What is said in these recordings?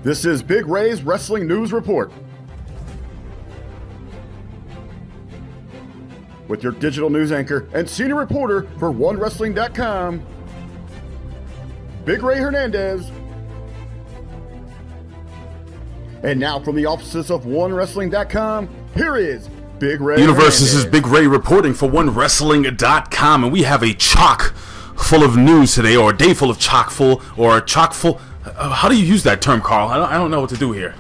This is Big Ray's Wrestling News Report. With your digital news anchor and senior reporter for OneWrestling.com, Big Ray Hernandez. And now from the offices of OneWrestling.com, here is Big Ray Universe, Hernandez. This is Big Ray reporting for OneWrestling.com, and we have a chock full of news today, or a day full of chock full, or a chock full... how do you use that term, Carl? I don't know what to do here.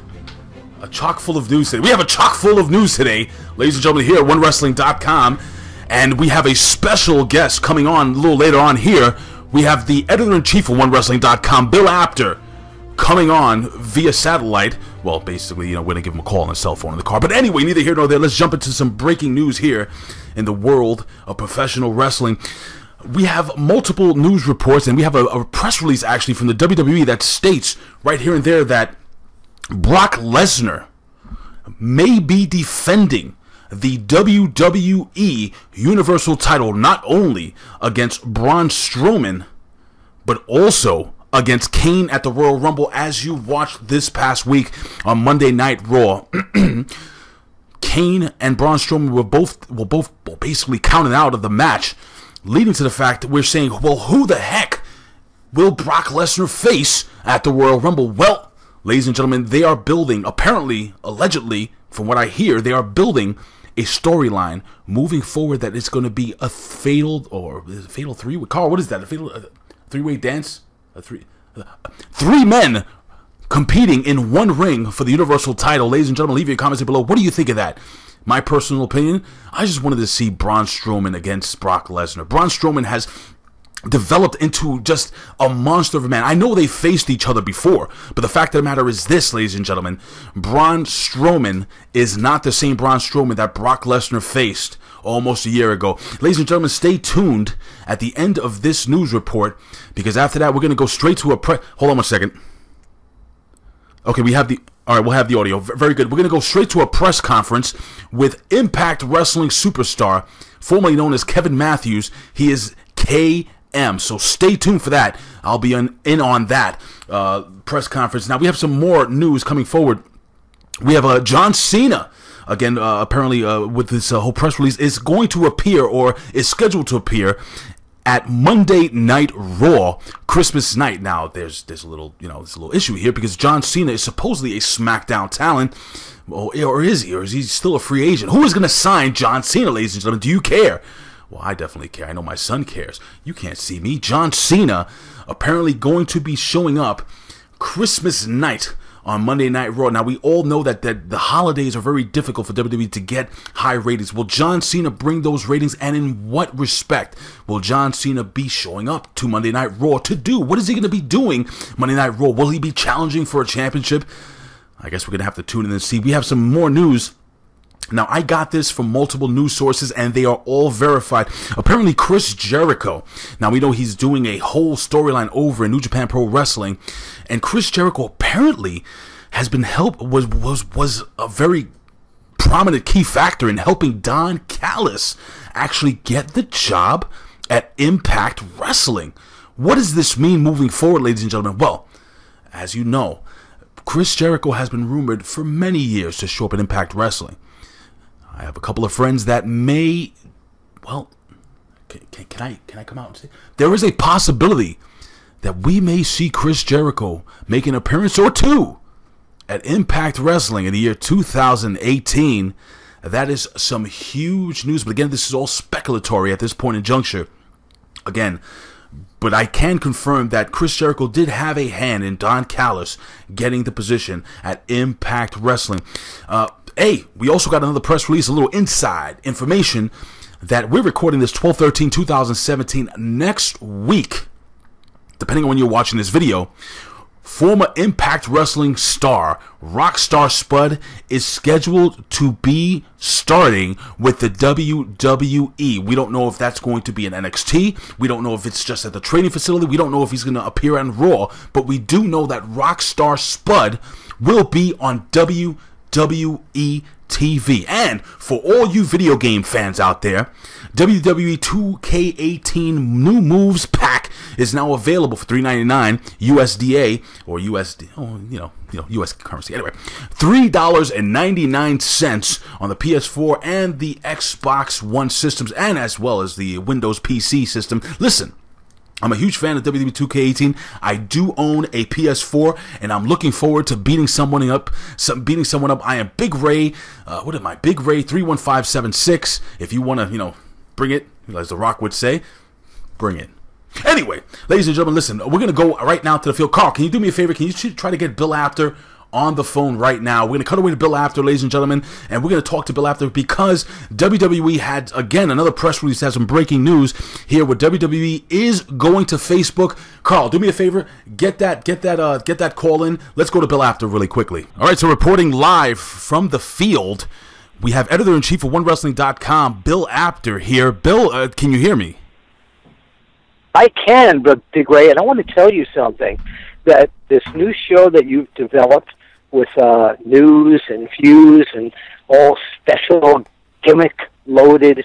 A chock full of news today. We have a chock full of news today, ladies and gentlemen, here at OneWrestling.com, and we have a special guest coming on a little later on here. We have the Editor-In-Chief of OneWrestling.com, Bill Apter, coming on via satellite. Well, basically, you know, we're going to give him a call on his cell phone in the car. But anyway, neither here nor there. Let's jump into some breaking news here in the world of professional wrestling. We have multiple news reports, and we have a press release, actually, from the WWE that states right here and there that Brock Lesnar may be defending the WWE Universal title not only against Braun Strowman, but also against Kane at the Royal Rumble. As you watched this past week on Monday Night Raw, Kane and Braun Strowman were both basically counted out of the match, leading to the fact that we're saying, well, who the heck will Brock Lesnar face at the Royal Rumble? Well, ladies and gentlemen, they are building, apparently, allegedly, from what I hear, they are building a storyline moving forward that is going to be a fatal three-way. Carl, what is that? A fatal three-way dance? Three men competing in one ring for the Universal title. Ladies and gentlemen, leave your comments below. What do you think of that? My personal opinion, I just wanted to see Braun Strowman against Brock Lesnar. Braun Strowman has developed into just a monster of a man. I know they faced each other before, but the fact of the matter is this, ladies and gentlemen, Braun Strowman is not the same Braun Strowman that Brock Lesnar faced almost a year ago. Ladies and gentlemen, stay tuned at the end of this news report, because after that, we're going to go straight to a hold on one second. Okay, we have the... All right, we'll have the audio. Very good. We're going to go straight to a press conference with Impact Wrestling superstar, formerly known as Kevin Matthews. He is KM, so stay tuned for that. I'll be in on that press conference. Now, we have some more news coming forward. We have John Cena, again, apparently with this whole press release, is going to appear, or is scheduled to appear, at Monday Night Raw, Christmas night. Now, there's a little, there's a little issue here, because John Cena is supposedly a SmackDown talent, or is he? Or is he still a free agent? Who is going to sign John Cena, ladies and gentlemen? Do you care? Well, I definitely care. I know my son cares. You can't see me. John Cena apparently going to be showing up Christmas night on Monday Night Raw. Now, we all know that the holidays are very difficult for WWE to get high ratings. Will John Cena bring those ratings, and in what respect will John Cena be showing up to Monday Night Raw to do? What is he going to be doing Monday Night Raw? Will he be challenging for a championship? I guess we're going to have to tune in and see. We have some more news. Now, I got this from multiple news sources, and they are all verified. Apparently, Chris Jericho, now we know he's doing a whole storyline over in New Japan Pro Wrestling, and Chris Jericho apparently has been was a very prominent key factor in helping Don Callis actually get the job at Impact Wrestling. What does this mean moving forward, ladies and gentlemen? Well, as you know, Chris Jericho has been rumored for many years to show up at Impact Wrestling. I have a couple of friends that may, well, can I come out and say, there is a possibility that we may see Chris Jericho make an appearance or two at Impact Wrestling in the year 2018. That is some huge news, but again, this is all speculatory at this point in juncture. Again, but I can confirm that Chris Jericho did have a hand in Don Callis getting the position at Impact Wrestling. Hey, we also got another press release, a little inside information, that we're recording this 12/13/2017. Next week, depending on when you're watching this video, former Impact Wrestling star Rockstar Spud is scheduled to be starting with the WWE. We don't know if that's going to be an NXT. We don't know if it's just at the training facility. We don't know if he's going to appear on Raw. But we do know that Rockstar Spud will be on WWE TV. And for all you video game fans out there, WWE 2K18 New Moves Pack is now available for $3.99 USDA or USD, US currency. Anyway, $3.99 on the PS4 and the Xbox One systems, and as well as the Windows PC system. Listen, I'm a huge fan of WWE 2K18. I do own a PS4, and I'm looking forward to beating someone up. I am Big Ray. What am I? Big Ray 31576. If you want to, bring it, as The Rock would say, bring it. Anyway, ladies and gentlemen, listen. We're gonna go right now to the field. Carl, can you do me a favor? Can you try to get Bill Apter on the phone right now? We're going to cut away to Bill Apter, ladies and gentlemen, and we're going to talk to Bill Apter because WWE had, again, another press release, has some breaking news here where WWE is going to Facebook. Carl, do me a favor, get that call in. Let's go to Bill Apter really quickly. All right, so reporting live from the field, we have Editor-In-Chief of OneWrestling.com, Bill Apter here. Bill, can you hear me? I can, but Big Ray, and I want to tell you something, that this new show that you've developed with news and views and all special gimmick-loaded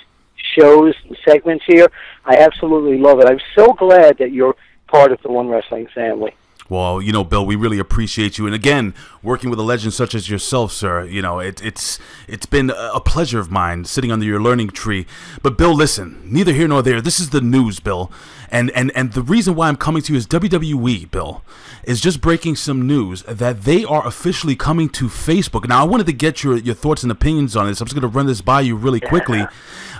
shows and segments here, I absolutely love it. I'm so glad that you're part of the One Wrestling family. Well, Bill, we really appreciate you. And again, working with a legend such as yourself, sir, it's been a pleasure of mine sitting under your learning tree. But Bill, listen, neither here nor there. This is the news, Bill. And the reason why I'm coming to you is WWE, Bill, is just breaking some news that they are officially coming to Facebook. Now, I wanted to get your thoughts and opinions on this. I'm just going to run this by you really quickly.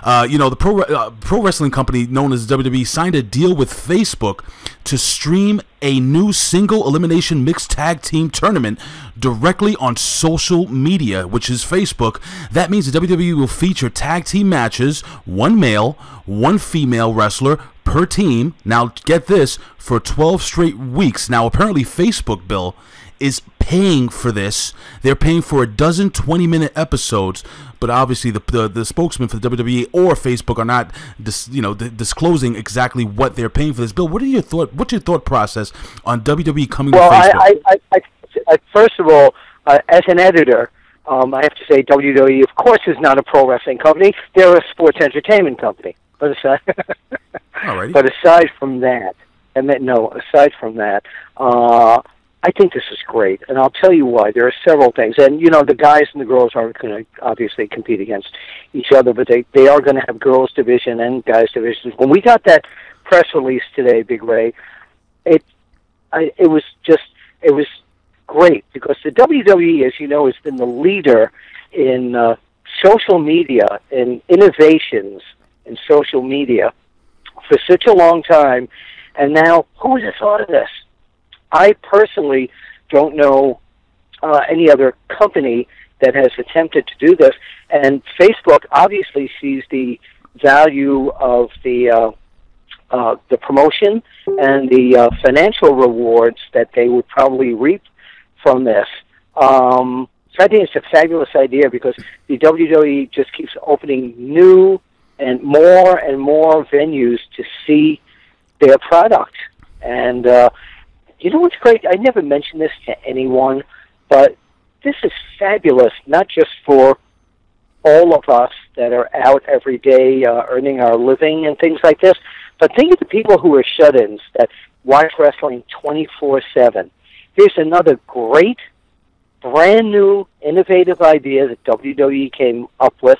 The pro wrestling company known as WWE signed a deal with Facebook to stream a new single elimination mixed tag team tournament directly on social media, which is Facebook. That means the WWE will feature tag team matches, one male, one female wrestler per team. Now, get this, for 12 straight weeks. Now, apparently Facebook, Bill, is paying for this. They're paying for a dozen 20-minute episodes, but obviously the spokesman for the WWE or Facebook are not disclosing exactly what they're paying for this. Bill, what's your thought process on WWE coming to Facebook? I first of all, as an editor, I have to say WWE, of course, is not a pro wrestling company. They're a sports entertainment company. But aside from that, I think this is great, and I'll tell you why. There are several things, and the guys and the girls aren't going to obviously compete against each other, but they are going to have girls division and guys divisions. When we got that press release today, Big Ray, it was great because the WWE, as you know, has been the leader in social media and innovations in social media for such a long time, and now who would have thought of this? I personally don't know any other company that has attempted to do this, and Facebook obviously sees the value of the promotion and the financial rewards that they would probably reap from this. So I think it's a fabulous idea because the WWE just keeps opening new and more venues to see their product. And you know what's great? I never mentioned this to anyone, but this is fabulous, not just for all of us that are out every day earning our living and things like this, but think of the people who are shut-ins that watch wrestling 24/7. Here's another great, brand-new, innovative idea that WWE came up with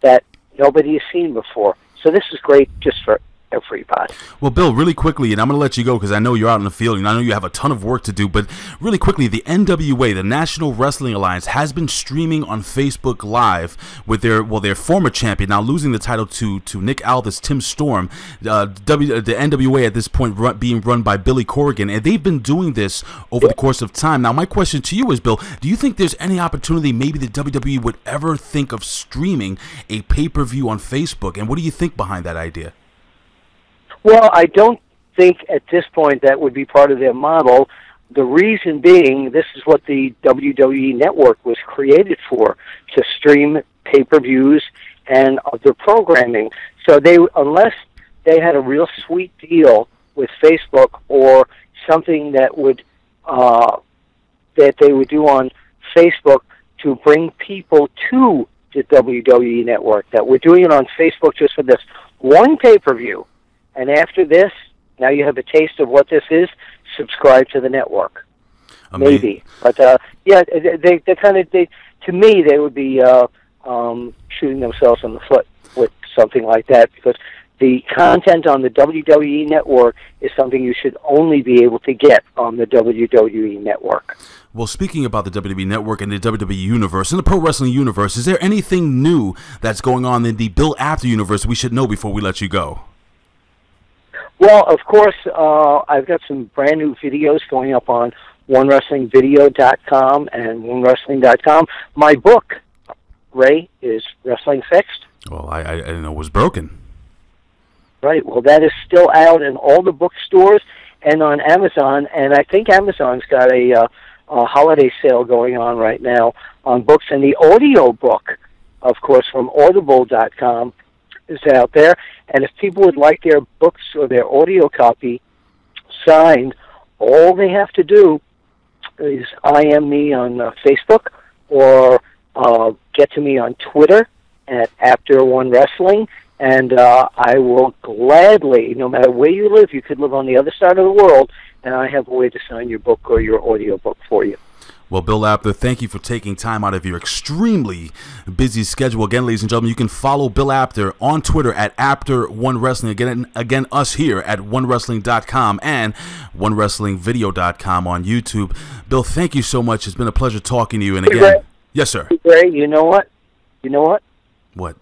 that nobody has seen before. So this is great just for everybody. Well, Bill, really quickly, and I'm going to let you go because I know you're out in the field and I know you have a ton of work to do, but really quickly, the NWA, the National Wrestling Alliance, has been streaming on Facebook Live with their former champion, now losing the title to Nick Aldis, Tim Storm, the NWA at this point being run by Billy Corrigan, and they've been doing this over the course of time. Now, my question to you is, Bill, do you think there's any opportunity maybe the WWE would ever think of streaming a pay-per-view on Facebook, and what do you think behind that idea? Well, I don't think at this point that would be part of their model. The reason being, this is what the WWE Network was created for, to stream pay-per-views and other programming. So unless they had a real sweet deal with Facebook or something that they would do on Facebook to bring people to the WWE Network, that we're doing it on Facebook just for this one pay-per-view. And after this, Now you have a taste of what this is. Subscribe to the network. Maybe. But, yeah, they kind of, to me, they would be shooting themselves in the foot with something like that, because the content on the WWE Network is something you should only be able to get on the WWE Network. Well, speaking about the WWE Network and the WWE Universe, in the Pro Wrestling Universe, is there anything new that's going on in the Bill Apter Universe we should know before we let you go? Well, of course, I've got some brand new videos going up on OneWrestlingVideo.com and OneWrestling.com. My book, Ray, is Wrestling Fixed. Well, I didn't know it was broken. Right. Well, that is still out in all the bookstores and on Amazon, and I think Amazon's got a holiday sale going on right now on books. And the audio book, of course, from Audible.com is out there. And if people would like their books or their audio copy signed, all they have to do is IM me on Facebook or get to me on Twitter at Apter1Wrestling. And I will gladly, no matter where you live, you could live on the other side of the world, and I have a way to sign your book or your audio book for you. Well, Bill Apter, thank you for taking time out of your extremely busy schedule. Again, ladies and gentlemen, you can follow Bill Apter on Twitter at Apter1Wrestling. Again, us here at OneWrestling.com and OneWrestlingVideo.com on YouTube. Bill, thank you so much. It's been a pleasure talking to you. And again, Ray, yes, sir. Ray, you know what? What?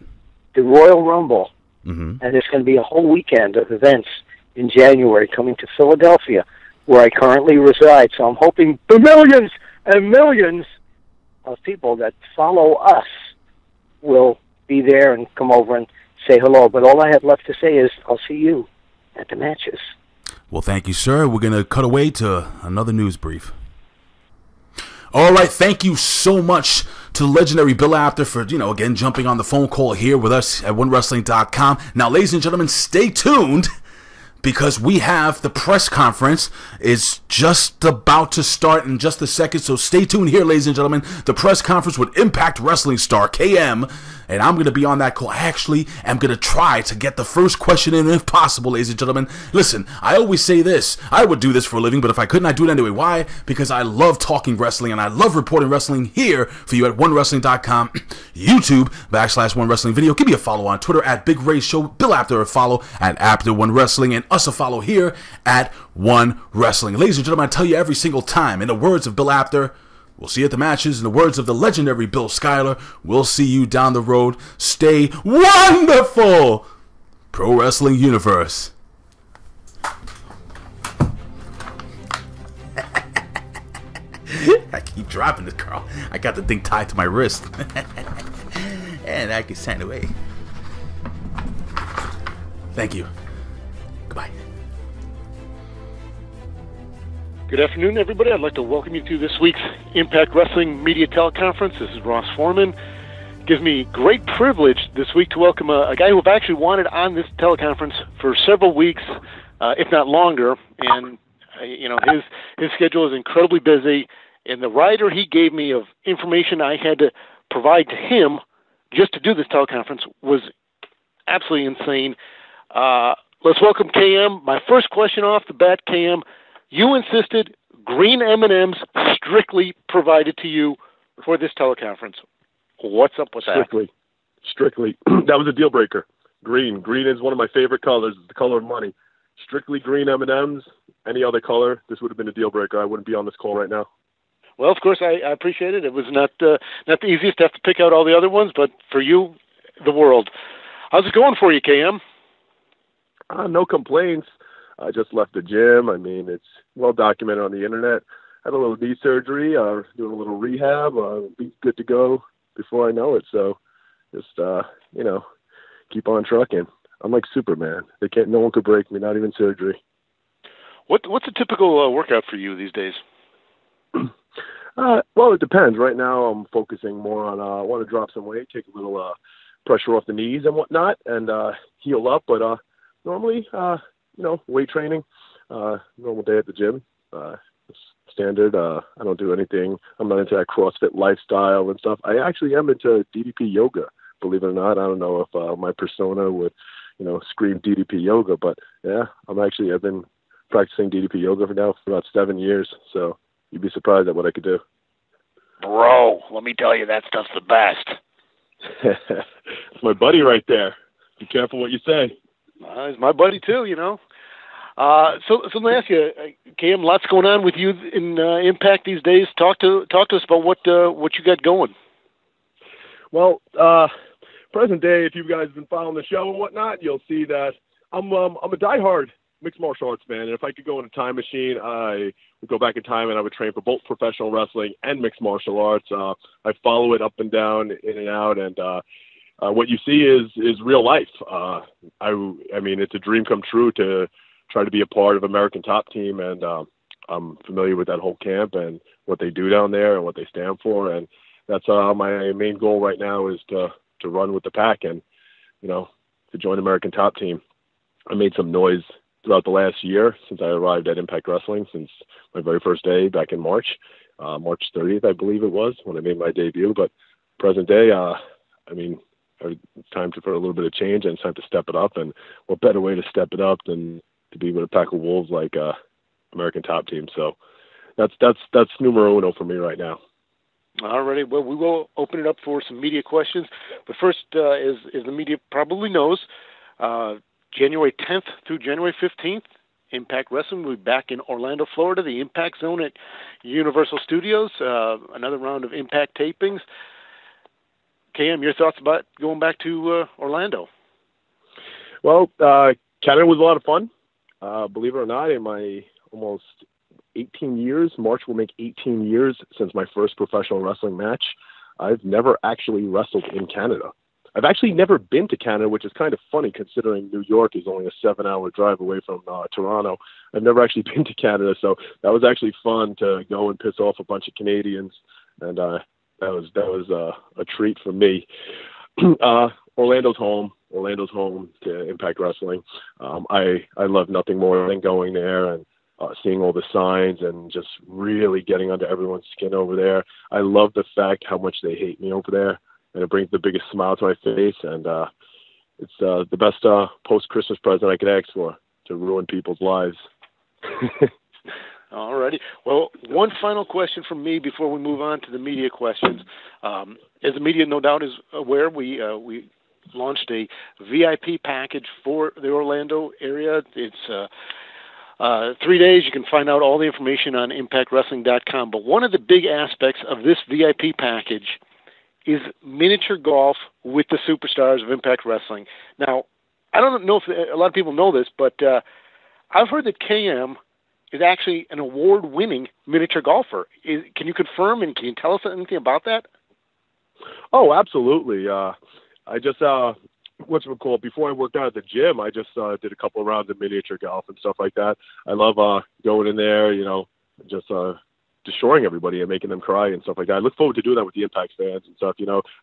The Royal Rumble, Mm-hmm. and there's going to be a whole weekend of events in January coming to Philadelphia, where I currently reside. So I'm hoping the millions and millions of people that follow us will be there and come over and say hello. But all I have left to say is I'll see you at the matches. Well, thank you, sir. We're going to cut away to another news brief. All right, thank you so much to the legendary Bill Apter for, again, jumping on the phone call here with us at OneWrestling.com. Now, ladies and gentlemen, stay tuned, because we have the press conference is just about to start in just a second. So stay tuned here, ladies and gentlemen. The press conference with Impact Wrestling star KM, and I'm going to be on that call. Actually, I'm going to try to get the first question in if possible, ladies and gentlemen. Listen, I always say this. I would do this for a living, but if I couldn't, I'd do it anyway. Why? Because I love talking wrestling, and I love reporting wrestling here for you at OneWrestling.com, YouTube, /OneWrestlingVideo. Give me a follow on Twitter at Big Ray Show. Bill Apter a follow at Apter1Wrestling, and us a follow here at One Wrestling. Ladies and gentlemen, I tell you every single time, in the words of Bill Apter, we'll see you at the matches. In the words of the legendary Bill Schuyler, we'll see you down the road. Stay wonderful, Pro Wrestling Universe. I keep dropping this, Carl. I got the thing tied to my wrist. And I can sign away. Thank you. Goodbye. Good afternoon, everybody. I'd like to welcome you to this week's Impact Wrestling Media Teleconference. This is Ross Foreman. It gives me great privilege this week to welcome a guy who I've actually wanted on this teleconference for several weeks, if not longer. And, his schedule is incredibly busy. And the rider he gave me of information I had to provide to him just to do this teleconference was absolutely insane. Let's welcome KM. My first question off the bat, KM. You insisted green M&Ms strictly provided to you for this teleconference. What's up with that? Strictly. That was a deal breaker. Green. Green is one of my favorite colors. It's the color of money. Strictly green M&Ms. Any other color, this would have been a deal breaker. I wouldn't be on this call right now. Well, of course, I appreciate it. It was not the easiest to have to pick out all the other ones, but for you, the world. How's it going for you, KM? No complaints. I just left the gym. I mean, it's well documented on the internet. Had a little knee surgery, doing a little rehab. Be good to go before I know it. So just, keep on trucking. I'm like Superman. No one could break me, not even surgery. What's a typical workout for you these days? Well, it depends. Right now I'm focusing more on, I want to drop some weight, take a little pressure off the knees and whatnot, and heal up. But normally, weight training, normal day at the gym, standard. I don't do anything. I'm not into that CrossFit lifestyle and stuff. I actually am into DDP yoga, believe it or not. I don't know if my persona would, scream DDP yoga. But yeah, I've been practicing DDP yoga for about 7 years. So you'd be surprised at what I could do. Bro, let me tell you, that stuff's the best. It's my buddy right there. Be careful what you say. He's my buddy too, So let me ask you, Cam, lots going on with you in Impact these days. Talk to us about what you got going. Well, present day, if you guys have been following the show and whatnot, you'll see that I'm a diehard mixed martial arts fan, and if I could go in a time machine, I would go back in time and I would train for both professional wrestling and mixed martial arts. I follow it up and down, in and out, and what you see is real life. I mean, it's a dream come true to try to be a part of American Top Team, and I'm familiar with that whole camp and what they do down there and what they stand for, and that's my main goal right now is to run with the pack and, to join American Top Team. I made some noise throughout the last year since I arrived at Impact Wrestling, since my very first day back in March 30th, I believe it was, when I made my debut. But present day, it's time for a little bit of change, and it's time to step it up. And what better way to step it up than to be with a pack of wolves like American Top Team? So that's numero uno for me right now. All righty. Well, we will open it up for some media questions. But first, as the media probably knows, January 10th through January 15th, Impact Wrestling will be back in Orlando, Florida, the Impact Zone at Universal Studios, another round of Impact tapings. KM, your thoughts about going back to Orlando? Well, Canada was a lot of fun. Believe it or not, in my almost 18 years, March will make 18 years since my first professional wrestling match, I've never actually wrestled in Canada. I've actually never been to Canada, which is kind of funny considering New York is only a 7-hour drive away from Toronto. I've never actually been to Canada, so that was actually fun to go and piss off a bunch of Canadians, and that was a treat for me. Orlando's home to Impact Wrestling. I love nothing more than going there and seeing all the signs and just really getting under everyone's skin over there. I love the fact how much they hate me over there, and it brings the biggest smile to my face, and it's the best post-Christmas present I could ask for, to ruin people's lives. All righty. Well, one final question from me before we move on to the media questions. As the media no doubt is aware, we launched a VIP package for the Orlando area. It's 3 days. You can find out all the information on ImpactWrestling.com. But one of the big aspects of this VIP package is miniature golf with the superstars of Impact Wrestling. Now, I don't know if a lot of people know this, but I've heard that KM is actually an award-winning miniature golfer. Can you confirm, and can you tell us anything about that? Oh, absolutely. I just, before I worked out at the gym, I just did a couple of rounds of miniature golf and stuff like that. I love going in there, just destroying everybody and making them cry and stuff like that. I look forward to doing that with the Impact fans and stuff.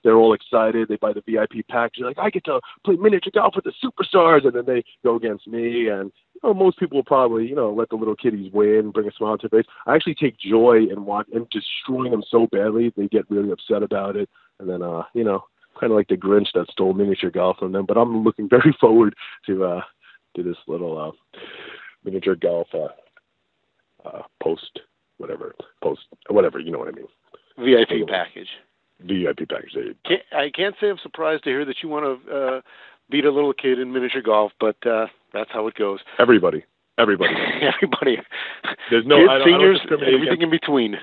They're all excited. They buy the VIP package. They're like, I get to play miniature golf with the superstars, and then they go against me. And most people will probably, let the little kiddies win, bring a smile to their face. I actually take joy in destroying them so badly they get really upset about it. And then, kind of like the Grinch that stole miniature golf from them. But I'm looking very forward to this little miniature golf post, whatever, you know what I mean. VIP package. VIP package. I can't say I'm surprised to hear that you want to beat a little kid in miniature golf, but that's how it goes. Everybody. Everybody. There's no kids, seniors, everything in between.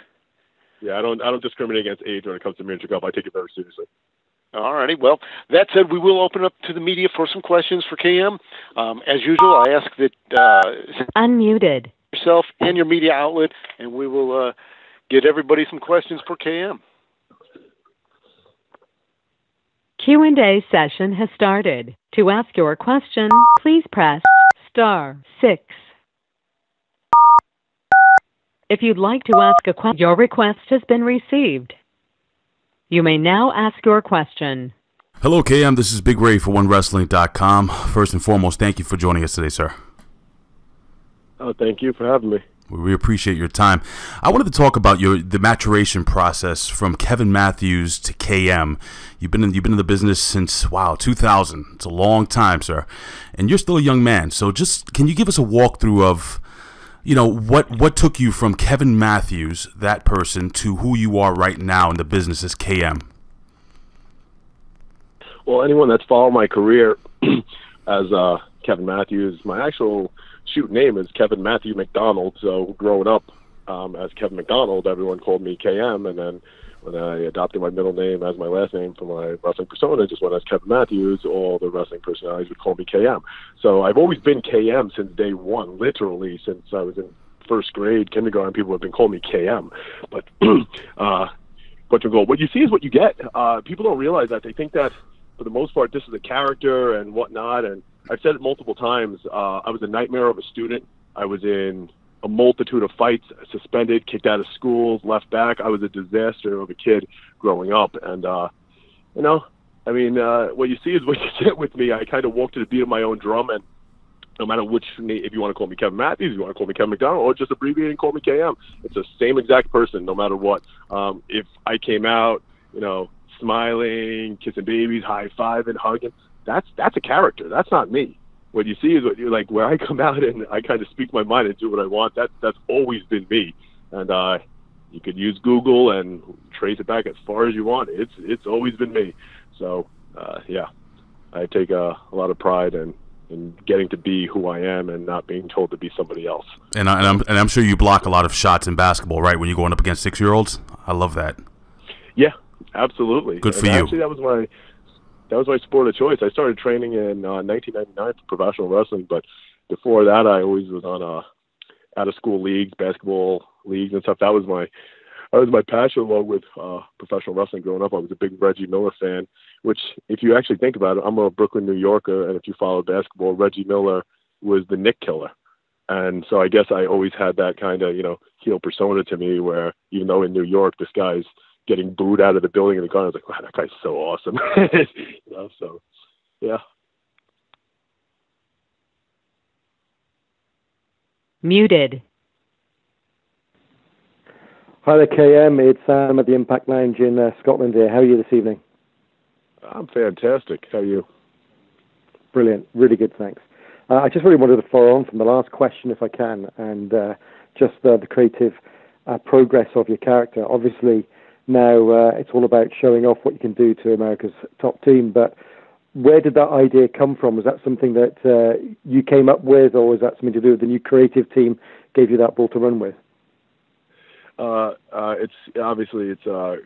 Yeah, I don't discriminate against age when it comes to miniature golf. I take it very seriously. All righty. Well, that said, we will open up to the media for some questions for KM. As usual, I ask that unmuted yourself and your media outlet, and we will get everybody some questions for KM. Q&A session has started. To ask your question, please press *6. If you'd like to ask a question, your request has been received. You may now ask your question. Hello, KM. This is Big Ray for OneWrestling.com. First and foremost, thank you for joining us today, sir. Oh, thank you for having me. We appreciate your time. I wanted to talk about the maturation process from Kevin Matthews to KM. You've been in the business since 2000. It's a long time, sir, and you're still a young man. So just can you give us a walkthrough of what took you from Kevin Matthews, that person, to who you are right now in the business as KM? Well, anyone that's followed my career as Kevin Matthews, my actual shoot name is Kevin Matthew McDonald. So growing up as Kevin McDonald, everyone called me KM, and then when I adopted my middle name as my last name for my wrestling persona, just went as Kevin Matthews, all the wrestling personalities would call me KM. So I've always been KM since day one, literally since I was in first grade, kindergarten. People have been calling me KM. But what you see is what you get. People don't realize that. They think that for the most part, this is a character and whatnot. And I've said it multiple times. I was a nightmare of a student. I was in a multitude of fights, suspended, kicked out of schools, left back. I was a disaster of a kid growing up. And, what you see is what you get with me. I kind of walk to the beat of my own drum, and no matter which name, if you want to call me Kevin Matthews, if you want to call me Kevin McDonald, or just abbreviate and call me KM, it's the same exact person no matter what. If I came out, smiling, kissing babies, high-fiving, hugging, that's a character. That's not me. What you see is what you're like, where I come out and I kind of speak my mind and do what I want. That's always been me. And you could use Google and trace it back as far as you want. It's always been me. So, I take a lot of pride in getting to be who I am and not being told to be somebody else. And I'm sure you block a lot of shots in basketball, right, when you're going up against 6-year-olds? I love that. Yeah. Absolutely. Good for you. Actually, that was my sport of choice. I started training in 1999 for professional wrestling, but before that, I always was on out-of-school leagues, basketball leagues, and stuff. That was my passion, along with professional wrestling. Growing up, I was a big Reggie Miller fan. Which, if you actually think about it, I'm a Brooklyn, New Yorker, and if you follow basketball, Reggie Miller was the Nick Killer. And so I guess I always had that kind of heel persona to me, where even though in New York this guy's getting booed out of the building in the car, I was like, wow, that guy's so awesome. So, yeah. Muted. Hi there, KM. It's Sam at the Impact Lounge in Scotland here. How are you this evening? I'm fantastic. How are you? Brilliant. Really good, thanks. I just really wanted to follow on from the last question, if I can, and just the creative progress of your character. Obviously, now it's all about showing off what you can do to America's top team, but where did that idea come from? Was that something that you came up with, or was that something to do with the new creative team gave you that ball to run with? It's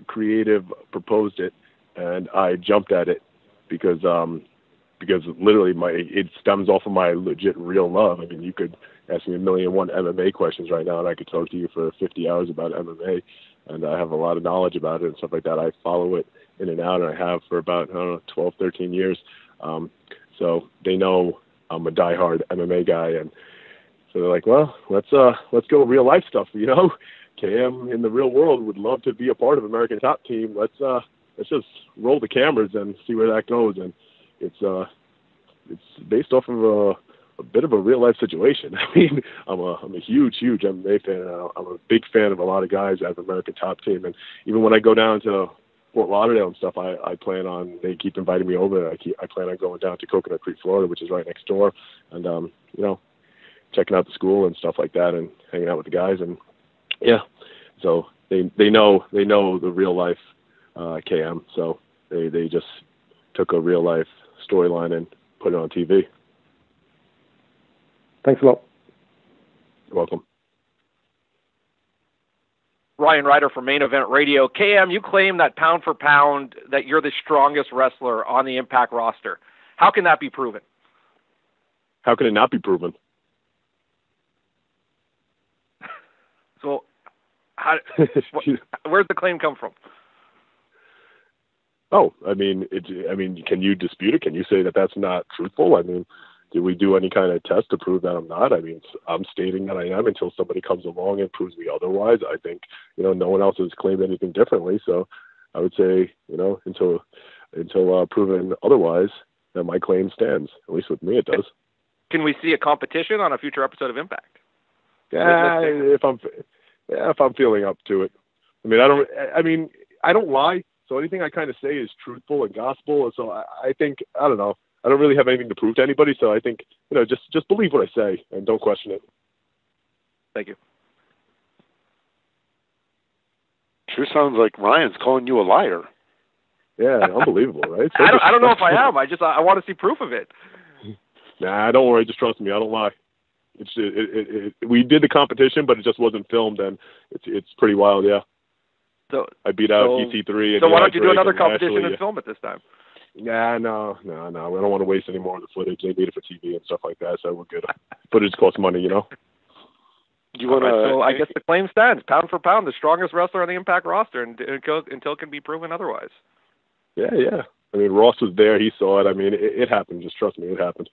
creative proposed it, and I jumped at it because literally it stems off of my legit real love. I mean, you could ask me 1,000,001 MMA questions right now, and I could talk to you for 50 hours about MMA. And I have a lot of knowledge about it and stuff like that. I follow it in and out, and I have for about 12, 13 years. So they know I'm a diehard MMA guy, and so they're like, well, let's go real life stuff. KM in the real world would love to be a part of American Top Team. Let's just roll the cameras and see where that goes. And it's based off of a bit of a real life situation. I mean, I'm a huge MMA fan. And I'm a big fan of a lot of guys at American Top Team. And even when I go down to Fort Lauderdale and stuff, I plan on, they keep inviting me over. I plan on going down to Coconut Creek, Florida, which is right next door, and checking out the school and stuff like that, and hanging out with the guys. And yeah, so they know the real life KM. So they just took a real life storyline and put it on TV. Thanks a lot. You're welcome. Ryan Ryder from Main Event Radio. KM, you claim that pound for pound that you're the strongest wrestler on the Impact roster. How can that be proven? How can it not be proven? So, where's the claim come from? Oh, I mean, can you dispute it? Can you say that that's not truthful? I mean, did we do any kind of test to prove that I'm not? I mean, I'm stating that I am until somebody comes along and proves me otherwise. I think, no one else has claimed anything differently. So I would say, until proven otherwise, that my claim stands. At least with me, it does. Can we see a competition on a future episode of Impact? If I'm feeling up to it. I don't lie. So anything I kind of say is truthful and gospel. And so I think, I don't know. I don't really have anything to prove to anybody. So I think, just believe what I say and don't question it. Thank you. Sure sounds like Ryan's calling you a liar. Yeah, unbelievable, right? So I don't know if I am. I want to see proof of it. Nah, don't worry. Just trust me. I don't lie. We did the competition, but it just wasn't filmed, and it's pretty wild, yeah. So I beat out EC3. So why don't you do another competition and film it this time? Nah, no. We don't want to waste any more of the footage. They need it for TV and stuff like that, so we're good. Footage costs money, You want to? So I guess the claim stands, pound for pound, the strongest wrestler on the Impact roster, until it can be proven otherwise. Yeah. Ross was there. He saw it. It happened. Just trust me, it happened.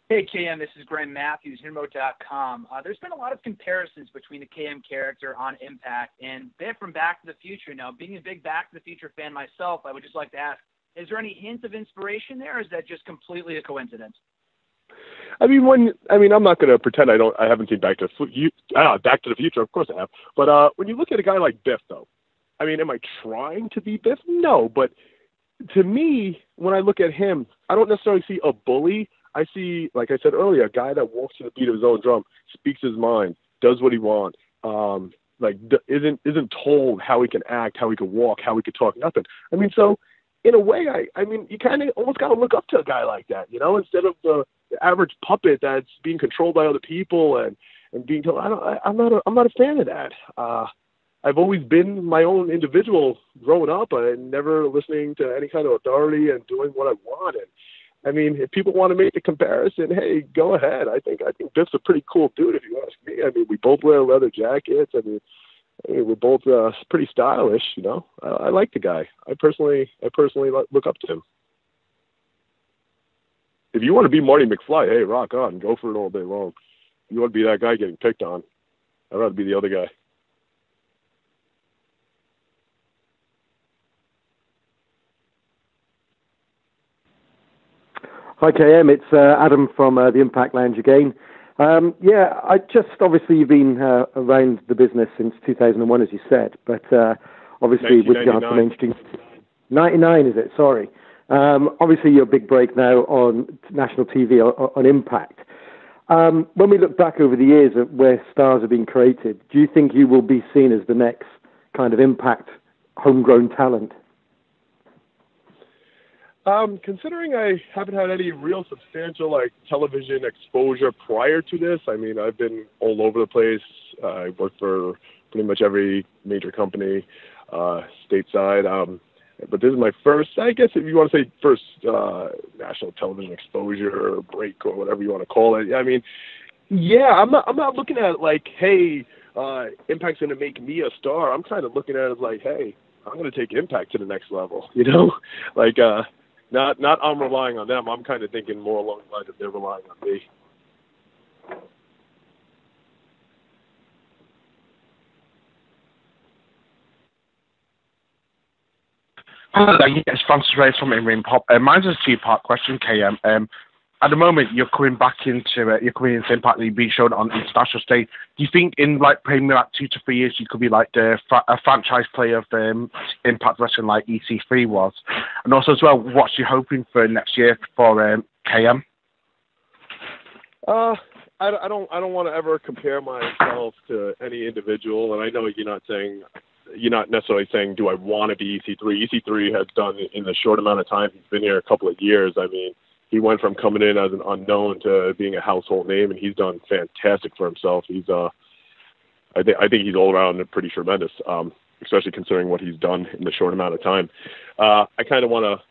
Hey, KM, this is Graham Matthews, Hinmo.com. There's been a lot of comparisons between the KM character on Impact and Biff from Back to the Future. Now, being a big Back to the Future fan myself, I would just like to ask, is there any hint of inspiration there, or is that just completely a coincidence? I'm not going to pretend I haven't seen Back to the Future. Of course I have. But when you look at a guy like Biff, though, am I trying to be Biff? No, but to me, when I look at him, I don't necessarily see a bully. I see, like I said earlier, a guy that walks to the beat of his own drum, speaks his mind, does what he wants, isn't told how he can act, how he can walk, how he can talk, nothing. So in a way, you kind of almost got to look up to a guy like that, instead of the average puppet that's being controlled by other people and being told. I'm not a fan of that. I've always been my own individual growing up and never listening to any kind of authority and doing what I wanted. If people want to make the comparison, hey, go ahead. I think Biff's a pretty cool dude, if you ask me. We both wear leather jackets. We're both pretty stylish. I like the guy. I personally look up to him. If you want to be Marty McFly, hey, rock on, go for it all day long. If you want to be that guy getting picked on, I'd rather be the other guy. Hi KM, it's Adam from the Impact Lounge again. Obviously you've been around the business since 2001, as you said, but obviously with regards to mainstream, 99 is it? Sorry. Obviously your big break now on national TV on Impact. When we look back over the years at where stars have been created, do you think you will be seen as the next kind of Impact homegrown talent? Considering I haven't had any real substantial television exposure prior to this, I've been all over the place. I worked for pretty much every major company stateside. But this is my first, I guess if you want to say first national television exposure or break or whatever you want to call it. I'm not looking at it hey, Impact's going to make me a star. I'm kind of looking at it as hey, I'm going to take Impact to the next level. Not I'm relying on them. I'm kind of thinking more along the lines of they're relying on me. Hello there, yes, Francis Reyes from In-Ring Pop. Mine's a two-part question, KM. At the moment, you're coming into Impact, you've been shown on international stage. Do you think in maybe 2 to 3 years you could be a franchise player of Impact Wrestling like EC3 was? And also as well, what's you hoping for next year for KM? I don't want to ever compare myself to any individual, and I know you're not necessarily saying, do I want to be EC3? EC3 has done in the short amount of time he's been here, a couple of years. He went from coming in as an unknown to being a household name, and he's done fantastic for himself. He's, I think he's all around pretty tremendous, especially considering what he's done in the short amount of time. I kind of want to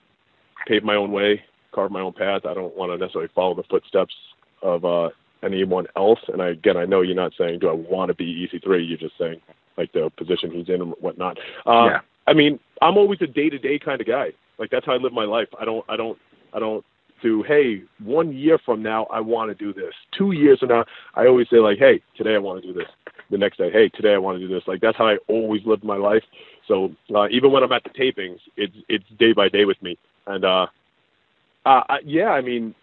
pave my own way, carve my own path. I don't want to necessarily follow the footsteps of anyone else. And I know you're not saying, do I want to be EC3? You're just saying the position he's in and whatnot. Yeah. I'm always a day-to-day kind of guy. That's how I live my life. I don't do, hey, 1 year from now, I want to do this. 2 years from now, I always say, hey, today I want to do this. The next day, hey, today I want to do this. That's how I always live my life. So even when I'm at the tapings, it's day by day with me. And Yeah, I mean,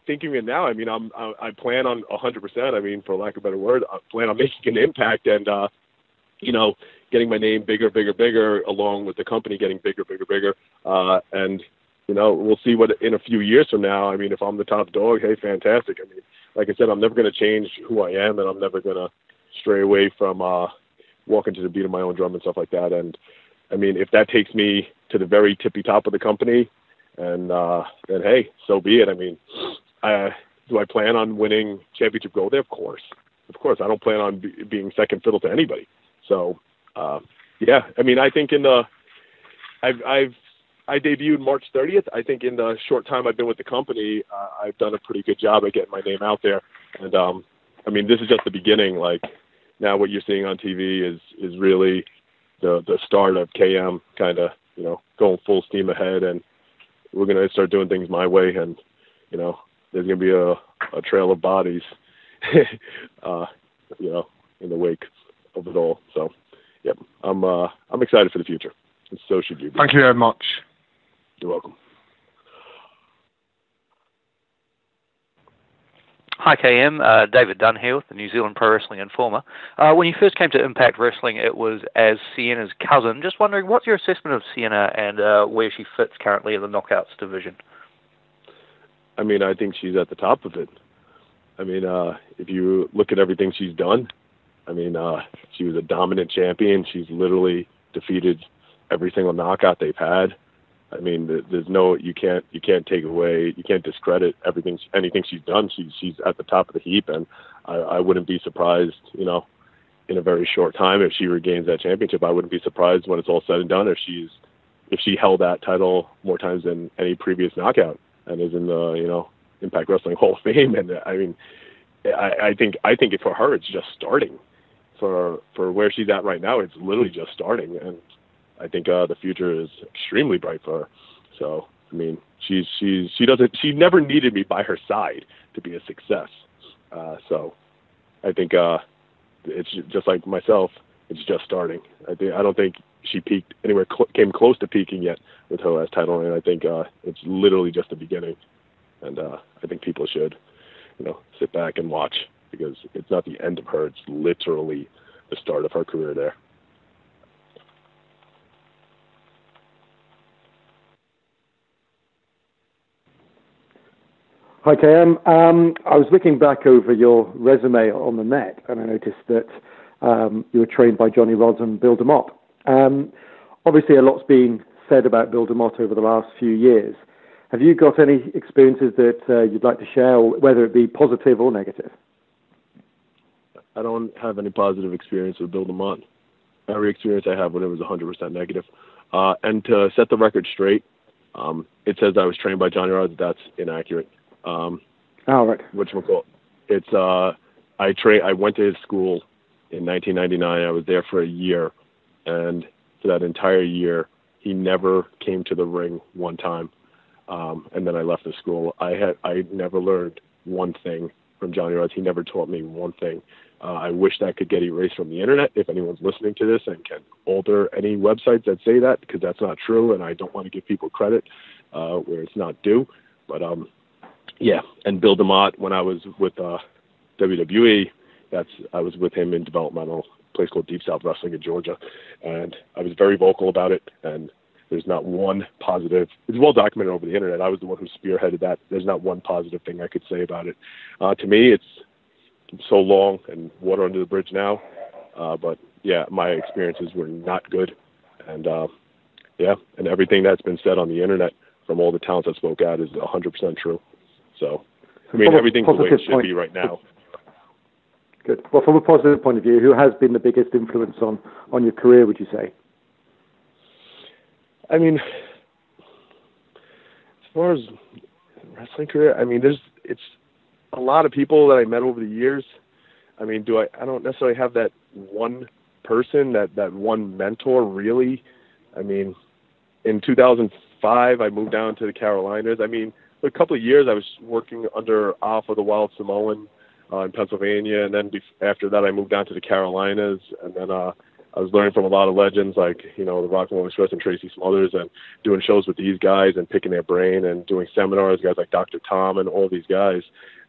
thinking of it now, I mean, I plan on 100%. I mean, for lack of a better word, I plan on making an impact and, you know, getting my name bigger, along with the company getting bigger. And, you know, we'll see what in a few years from now. I mean, if I'm the top dog, hey, fantastic. I mean, like I said, I'm never going to change who I am, and I'm never going to stray away from walking to the beat of my own drum and stuff like that. And, I mean, if that takes me to the very tippy top of the company, and then, hey, so be it. I mean, do I plan on winning championship gold there? Of course. I don't plan on being second fiddle to anybody. So, yeah, I mean, I think I debuted March 30th. I think in the short time I've been with the company, I've done a pretty good job at getting my name out there. And, I mean, this is just the beginning. Like, now what you're seeing on TV is really the start of KM kind of, you know, going full steam ahead. And we're going to start doing things my way. And, you know, there's going to be a trail of bodies, you know, in the wake of it all. So, yep, I'm excited for the future. And so should you be. Thank you very much. You're welcome. Hi KM, David Dunn here with the New Zealand Pro Wrestling Informer. When you first came to Impact Wrestling, it was as Ciena's cousin. Just wondering, what's your assessment of Cena and where she fits currently in the Knockouts division? I mean, I think she's at the top of it. I mean, if you look at everything she's done, I mean, she was a dominant champion. She's literally defeated every single knockout they've had. I mean, there's no, you can't take away, you can't discredit anything she's done. She's at the top of the heap, and I wouldn't be surprised, you know, in a very short time if she regains that championship. I wouldn't be surprised when it's all said and done if she held that title more times than any previous knockout and is in the, you know, Impact Wrestling Hall of Fame. And I mean, I think for her it's just starting. For where she's at right now, it's literally just starting, and I think the future is extremely bright for her. So, I mean, she never needed me by her side to be a success. So, I think it's just like myself. It's just starting. I don't think she peaked anywhere, came close to peaking yet with her last title, and I think it's literally just the beginning. And I think people should, you know, sit back and watch, because it's not the end of her. It's literally the start of her career there. Hi, KM. I was looking back over your resume on the net, and I noticed that you were trained by Johnny Rodz and Bill DeMott. Obviously, a lot's been said about Bill DeMott over the last few years. Have you got any experiences that you'd like to share, whether it be positive or negative? I don't have any positive experience with Bill DeMott. Every experience I have with him was 100% negative. And to set the record straight, it says I was trained by Johnny Rodz. That's inaccurate. Right. Whatchamacallit? It's I went to his school in 1999. I was there for a year, and for that entire year, he never came to the ring one time. And then I left the school. I never learned one thing from Johnny Rodz. He never taught me one thing. I wish that could get erased from the internet if anyone's listening to this and can alter any websites that say that, because that's not true, and I don't want to give people credit where it's not due. But yeah, and Bill DeMott, when I was with WWE, I was with him in developmental place called Deep South Wrestling in Georgia, and I was very vocal about it, and there's not one positive. It's well documented over the internet. I was the one who spearheaded that. There's not one positive thing I could say about it. To me, it's so long and water under the bridge now. But yeah, my experiences were not good. And yeah, and everything that's been said on the internet from all the talents I spoke at is 100% true. So, I mean, everything's the way it should be right now. Good. Well, from a positive point of view, who has been the biggest influence on your career, would you say? I mean, as far as wrestling career, I mean, it's a lot of people that I met over the years. I mean, I don't necessarily have that one person, that one mentor, really. I mean, in 2005, I moved down to the Carolinas. I mean, for a couple of years, I was working under Alpha the Wild Samoan in Pennsylvania, and then after that, I moved down to the Carolinas, and then I was learning from a lot of legends like, the Rock and Roll Express and Tracy Smothers, and doing shows with these guys and picking their brain and doing seminars, guys like Dr. Tom and all these guys.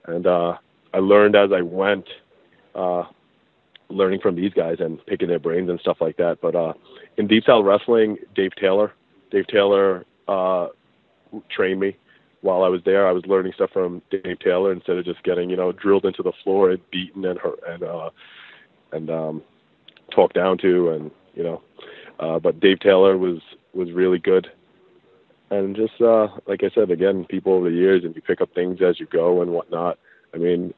And I learned as I went, learning from these guys and picking their brains and stuff like that. But in Deep South Wrestling, Dave Taylor trained me. While I was there, I was learning stuff from Dave Taylor instead of just getting, drilled into the floor and beaten and talked down to, and but Dave Taylor was really good. And just like I said, again, people over the years, and you pick up things as you go and whatnot. I mean,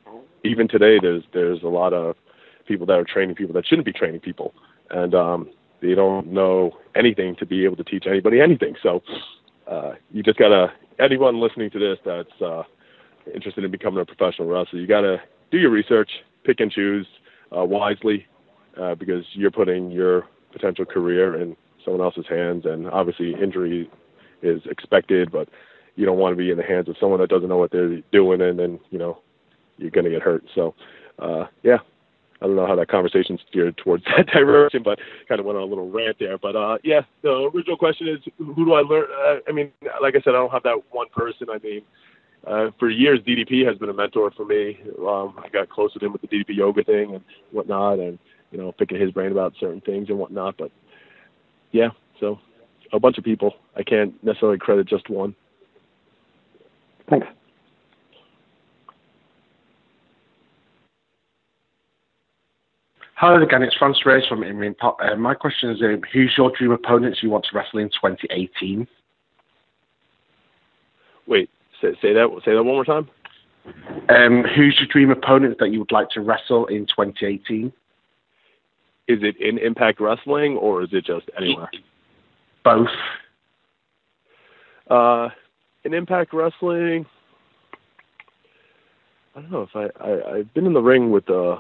even today, there's a lot of people that are training people that shouldn't be training people, and they don't know anything to be able to teach anybody anything. So you just gotta, anyone listening to this that's interested in becoming a professional wrestler, you gotta do your research, pick and choose wisely, because you're putting your potential career in someone else's hands, and obviously injury is expected, but you don't want to be in the hands of someone that doesn't know what they're doing, and then you're going to get hurt. So yeah, I don't know how that conversation steered towards that direction, but kind of went on a little rant there. But yeah, the original question is, who do I learn? I mean, like I said, I don't have that one person. I mean, for years, DDP has been a mentor for me. I got close with him with the DDP yoga thing and whatnot, and picking his brain about certain things and whatnot. But yeah, so a bunch of people. I can't necessarily credit just one. Thanks. Hello again, it's Francis Reyes from In-Ring Pop. My question is, who's your dream opponents you want to wrestle in 2018? Wait, say that one more time. Who's your dream opponent that you would like to wrestle in 2018? Is it in Impact Wrestling, or is it just anywhere? Both. In Impact Wrestling, I don't know if I've been in the ring with a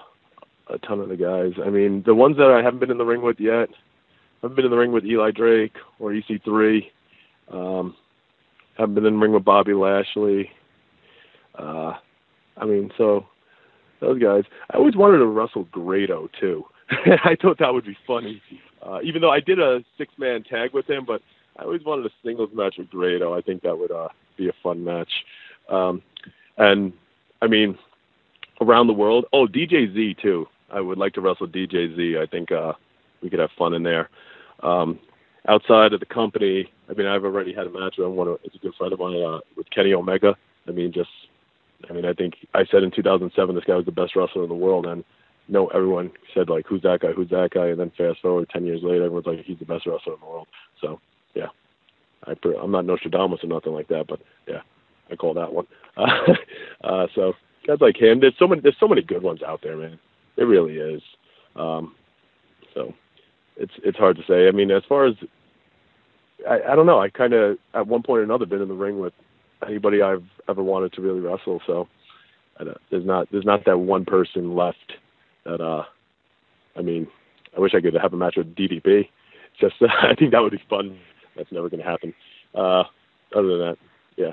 ton of the guys. I mean, the ones that I haven't been in the ring with yet, I've been in the ring with Eli Drake or EC3. Haven't been in the ring with Bobby Lashley. I mean, so those guys. I always wanted to wrestle Grado too. I thought that would be funny. Even though I did a 6-man tag with him, but I always wanted a singles match with Grado. I think that would be a fun match. And I mean, around the world, DJ Z too. I would like to wrestle DJ Z. I think we could have fun in there. Outside of the company, I mean, I've already had a match with it's a good friend of mine with Kenny Omega. I think I said in 2007 this guy was the best wrestler in the world, and everyone said, like, who's that guy? And then fast forward 10 years later, everyone's like, he's the best wrestler in the world. So, yeah, I'm not Nostradamus or nothing like that, but, yeah, I call that one. So, guys like him, there's so many good ones out there, man. It really is. So, it's hard to say. I mean, as far as, I don't know, I kind of, at one point or another, been in the ring with anybody I've ever wanted to really wrestle, so there's not that one person left. That I mean, I wish I could have a match with DDP. Just I think that would be fun. That's never going to happen. Other than that, yeah.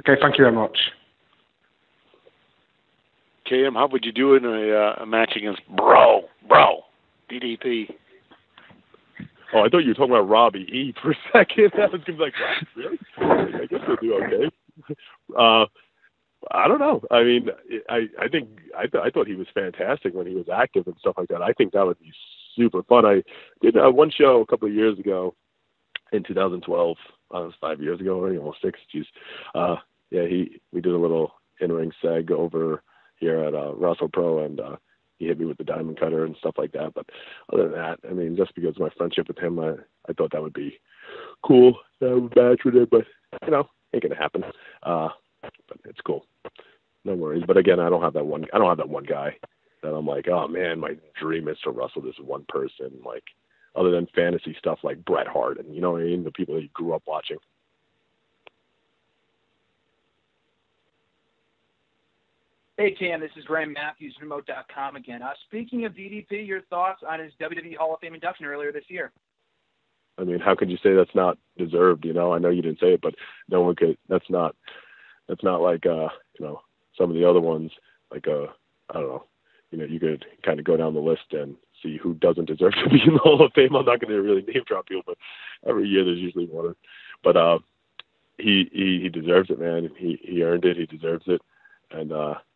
Okay, thank you very much. KM, how would you do in a match against Bro DDP? Oh, I thought you were talking about Robbie E for a second. I was going to be like, really? I guess we'll do okay. I don't know. I mean, I thought he was fantastic when he was active and stuff like that. I think that would be super fun. I did one show a couple of years ago in 2012. It was 5 years ago already, almost 6. Jeez. Yeah, we did a little in-ring seg over here at Wrestle Pro, and he hit me with the diamond cutter and stuff like that. But other than that, I mean, just because of my friendship with him, I thought that would be cool to have a match with him. But ain't gonna happen. But it's cool. No worries. But again, I don't have that one guy that I'm like, oh man, my dream is to wrestle this one person, like, other than fantasy stuff like Bret Hart and you know what I mean, the people that you grew up watching. Hey, Cam, this is Graham Matthews, remote.com again. Speaking of DDP, your thoughts on his WWE Hall of Fame induction earlier this year? I mean, how could you say that's not deserved? I know you didn't say it, but no one could. That's not like some of the other ones. Like I don't know. You could kind of go down the list and see who doesn't deserve to be in the Hall of Fame. I'm not going to really name drop people, but every year there's usually one. But he deserves it, man. He earned it. He deserves it. And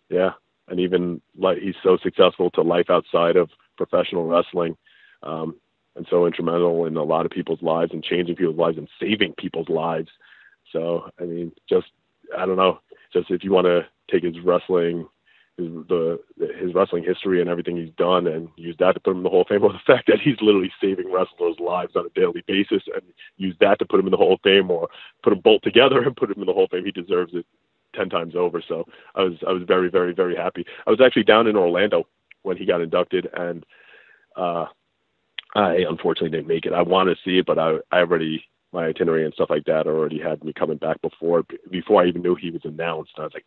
yeah, and even like he's so successful to life outside of professional wrestling, and so instrumental in a lot of people's lives and changing people's lives and saving people's lives. So I mean, just I don't know, just if you want to take his wrestling. His wrestling history and everything he's done and use that to put him in the Hall of Fame, or the fact that he's literally saving wrestlers' lives on a daily basis and use that to put him in the Hall of Fame, or put them both together and put him in the Hall of Fame, he deserves it 10 times over. So I was very, very, very happy. I was actually down in Orlando when he got inducted, and I unfortunately didn't make it. I wanted to see it, but I already, my itinerary and stuff like that already had me coming back before I even knew he was announced. I was like,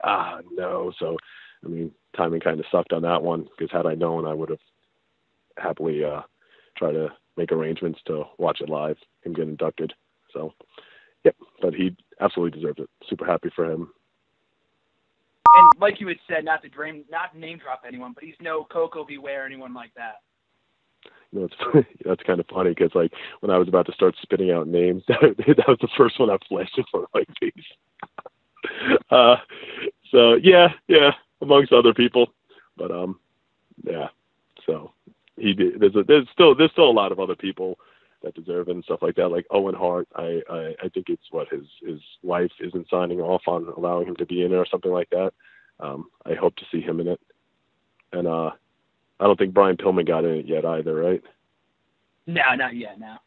no. So I mean, timing kind of sucked on that one, because had I known, I would have happily tried to make arrangements to watch it live, him get inducted. So, yep, but he absolutely deserves it. Super happy for him. And like you had said, not to name drop anyone, but he's no Coco Beware, anyone like that. You know, that's kind of funny, because like when I was about to start spitting out names, that was the first one I flashed in front of my face. So yeah. Amongst other people, but yeah. So he did. There's still a lot of other people that deserve it and stuff like that. Like Owen Hart, I think it's what his wife isn't signing off on allowing him to be in it or something like that. I hope to see him in it, and I don't think Brian Pillman got in it yet either, right? No, not yet. No.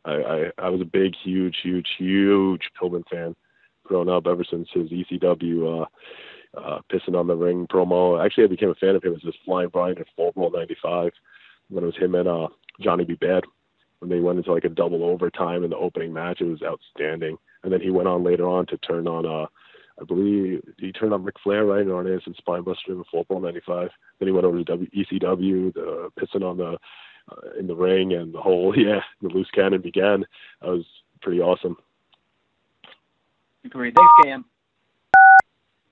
I was a big, huge Pillman fan growing up ever since his ECW. Pissing on the ring promo. Actually, I became a fan of him as this Flying Brian at Fall Brawl 95, when it was him and Johnny B. Bad, when they went into like a double overtime in the opening match. It was outstanding. And then he went on later on to turn on, I believe he turned on Ric Flair, right, in Arnaz and Spinebuster in the Fall Brawl 95. Then he went over to ECW, the pissing on the in the ring, and the whole the loose cannon began. That was pretty awesome. Great. Thanks, Cam.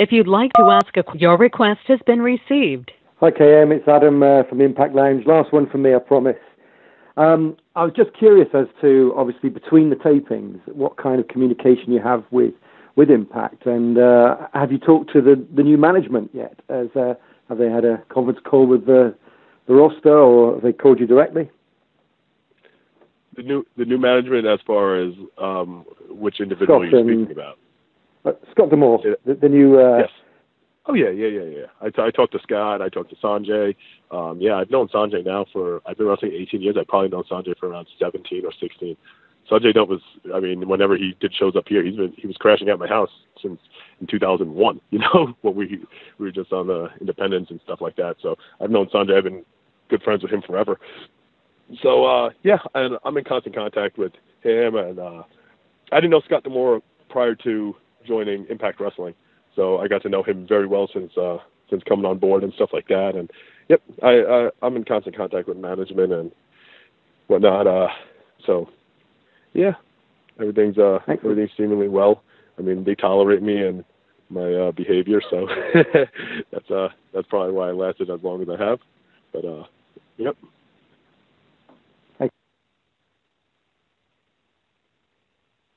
If you'd like to ask your request has been received. Hi, KM. It's Adam from Impact Lounge. Last one from me, I promise. I was just curious as to, obviously, between the tapings, what kind of communication you have with Impact, and have you talked to the new management yet? Have they had a conference call with the roster, or have they called you directly? The new management, as far as which individual you're speaking about. Scott D'Amore, the new... Yes. Oh, yeah. I talked to Scott. I talked to Sanjay. I've known Sanjay now I've been wrestling 18 years. I've probably known Sanjay for around 17 or 16. Sanjay whenever he did shows up here, he was crashing at my house since in 2001, when we were just on the Independence and stuff like that. So I've known Sanjay. I've been good friends with him forever. So, and I'm in constant contact with him. And I didn't know Scott D'Amore prior to joining Impact Wrestling, so I got to know him very well since coming on board and stuff like that. And yep, I'm in constant contact with management and whatnot. So yeah, everything's seemingly well. I mean, they tolerate me and my behavior, so that's probably why I lasted as long as I have. But yep.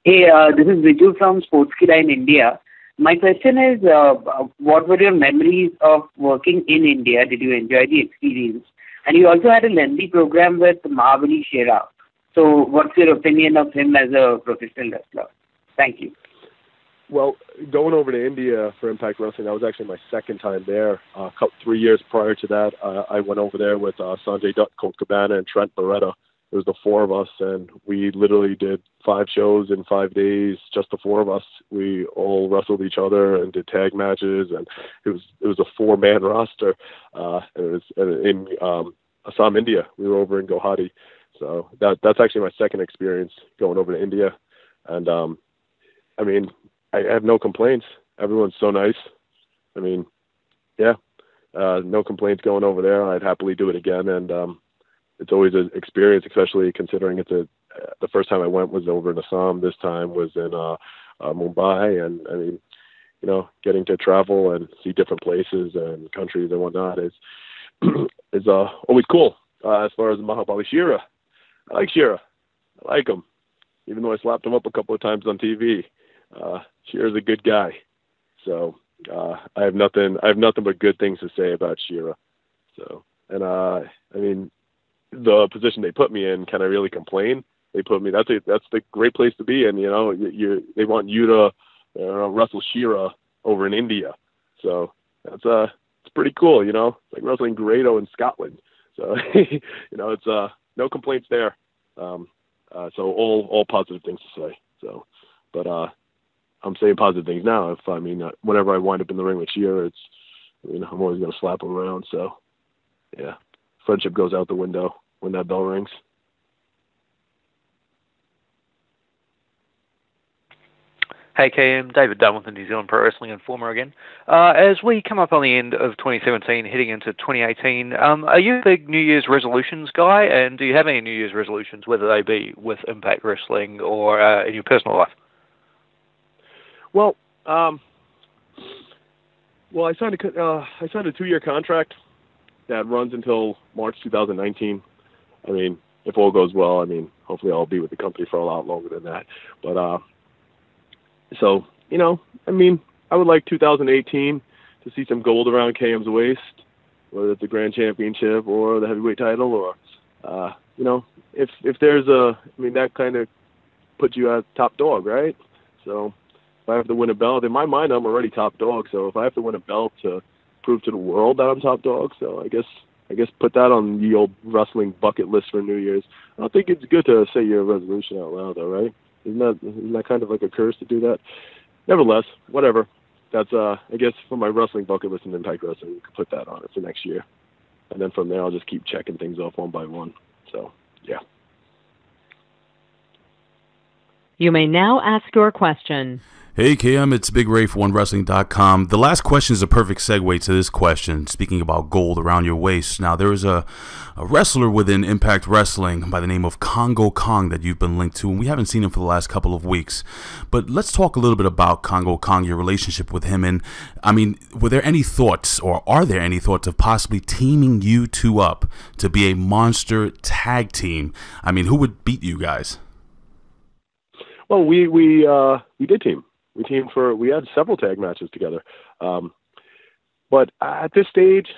Hey, this is Viju from Sportskida in India. My question is, what were your memories of working in India? Did you enjoy the experience? And you also had a lengthy program with Mahabali Shera. So what's your opinion of him as a professional wrestler? Thank you. Well, going over to India for Impact Wrestling, that was actually my second time there. 3 years prior to that, I went over there with Sanjay Dutt, Colt Cabana, and Trent Beretta. It was the four of us, and we literally did 5 shows in 5 days, just the four of us. We all wrestled each other and did tag matches, and it was a 4-man roster. It was in Assam, India. We were over in Guwahati. So that's actually my second experience going over to India. And, I mean, I have no complaints. Everyone's so nice. I mean, yeah, no complaints going over there. I'd happily do it again. And it's always an experience, especially considering it's the first time I went was over in Assam. This time was in Mumbai. And, I mean, getting to travel and see different places and countries and whatnot is always cool. as far as Mahabali Shera, I like Shera. I like him, even though I slapped him up a couple of times on TV. Shera's a good guy, so I have nothing but good things to say about Shera. So, and I mean, the position they put me in, can I really complain? They put me. That's the great place to be in. You know, they want you to wrestle Shera over in India, so it's pretty cool. You know, it's like wrestling Grado in Scotland. So you know, it's no complaints there. So all positive things to say. So, but I'm saying positive things now. Whenever I wind up in the ring with Shera, I'm always gonna slap him around. So, yeah, friendship goes out the window when that bell rings. Hey KM, David Dunn with the New Zealand Pro Wrestling Informer again. As we come up on the end of 2017, heading into 2018, are you a big New Year's resolutions guy? And do you have any New Year's resolutions, whether they be with Impact Wrestling or in your personal life? Well, I signed a 2-year contract that runs until March 2019. I mean, if all goes well, hopefully I'll be with the company for a lot longer than that. But so, I would like 2018 to see some gold around KM's waist, whether it's the Grand Championship or the heavyweight title, or if there's that kind of puts you as top dog, right? So if I have to win a belt, in my mind I'm already top dog. So if I have to win a belt to prove to the world that I'm top dog, so I guess put that on the old wrestling bucket list for New Year's. I don't think it's good to say your resolution out loud, though, right? Isn't that kind of like a curse to do that? Nevertheless, whatever. That's I guess for my wrestling bucket list in Impact Wrestling, you can put that on it for next year, and then from there I'll just keep checking things off one by one. So yeah. You may now ask your question. Hey KM, it's Big Ray for OneWrestling.com. The last question is a perfect segue to this question, speaking about gold around your waist. Now, there is a wrestler within Impact Wrestling by the name of Kongo Kong that you've been linked to, and we haven't seen him for the last couple of weeks. But let's talk a little bit about Kongo Kong, your relationship with him, and, were there any thoughts, or are there any thoughts of possibly teaming you two up to be a monster tag team? Who would beat you guys? Well, we did team. We had several tag matches together. But at this stage,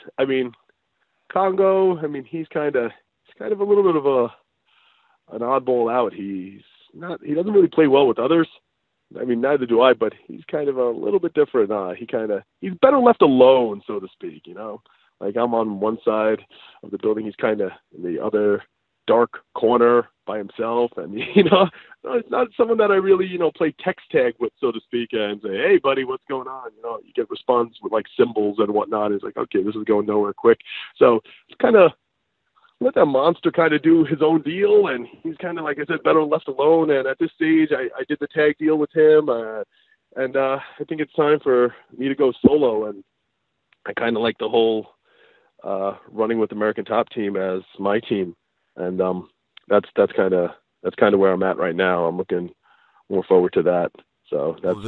Kongo, he's kind of a little bit of an oddball out. He doesn't really play well with others. Neither do I, but he's kind of a little bit different. He's better left alone, so to speak, Like I'm on one side of the building, he's kind of in the other dark corner by himself, and it's not someone that I really play text tag with, so to speak, and say, hey buddy, what's going on? You get response with like symbols and whatnot. It's like, okay, this is going nowhere quick. So it's kind of let that monster kind of do his own deal, and he's kind of, like I said, better left alone. And at this stage, I did the tag deal with him, and I think it's time for me to go solo. And I kind of like the whole running with American Top Team as my team. And that's kind of where I'm at right now. I'm looking more forward to that. So that's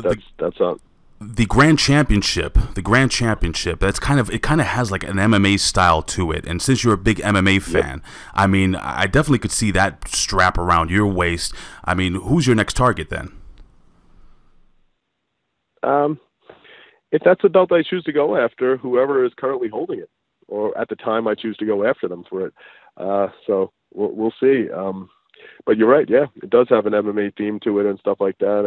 the Grand Championship. That's kind of has like an MMA style to it. And since you're a big MMA fan, yep. I definitely could see that strap around your waist. Who's your next target then? If that's the belt I choose to go after, whoever is currently holding it, or at the time I choose to go after them for it. So we'll see. But you're right. Yeah, it does have an MMA theme to it and stuff like that.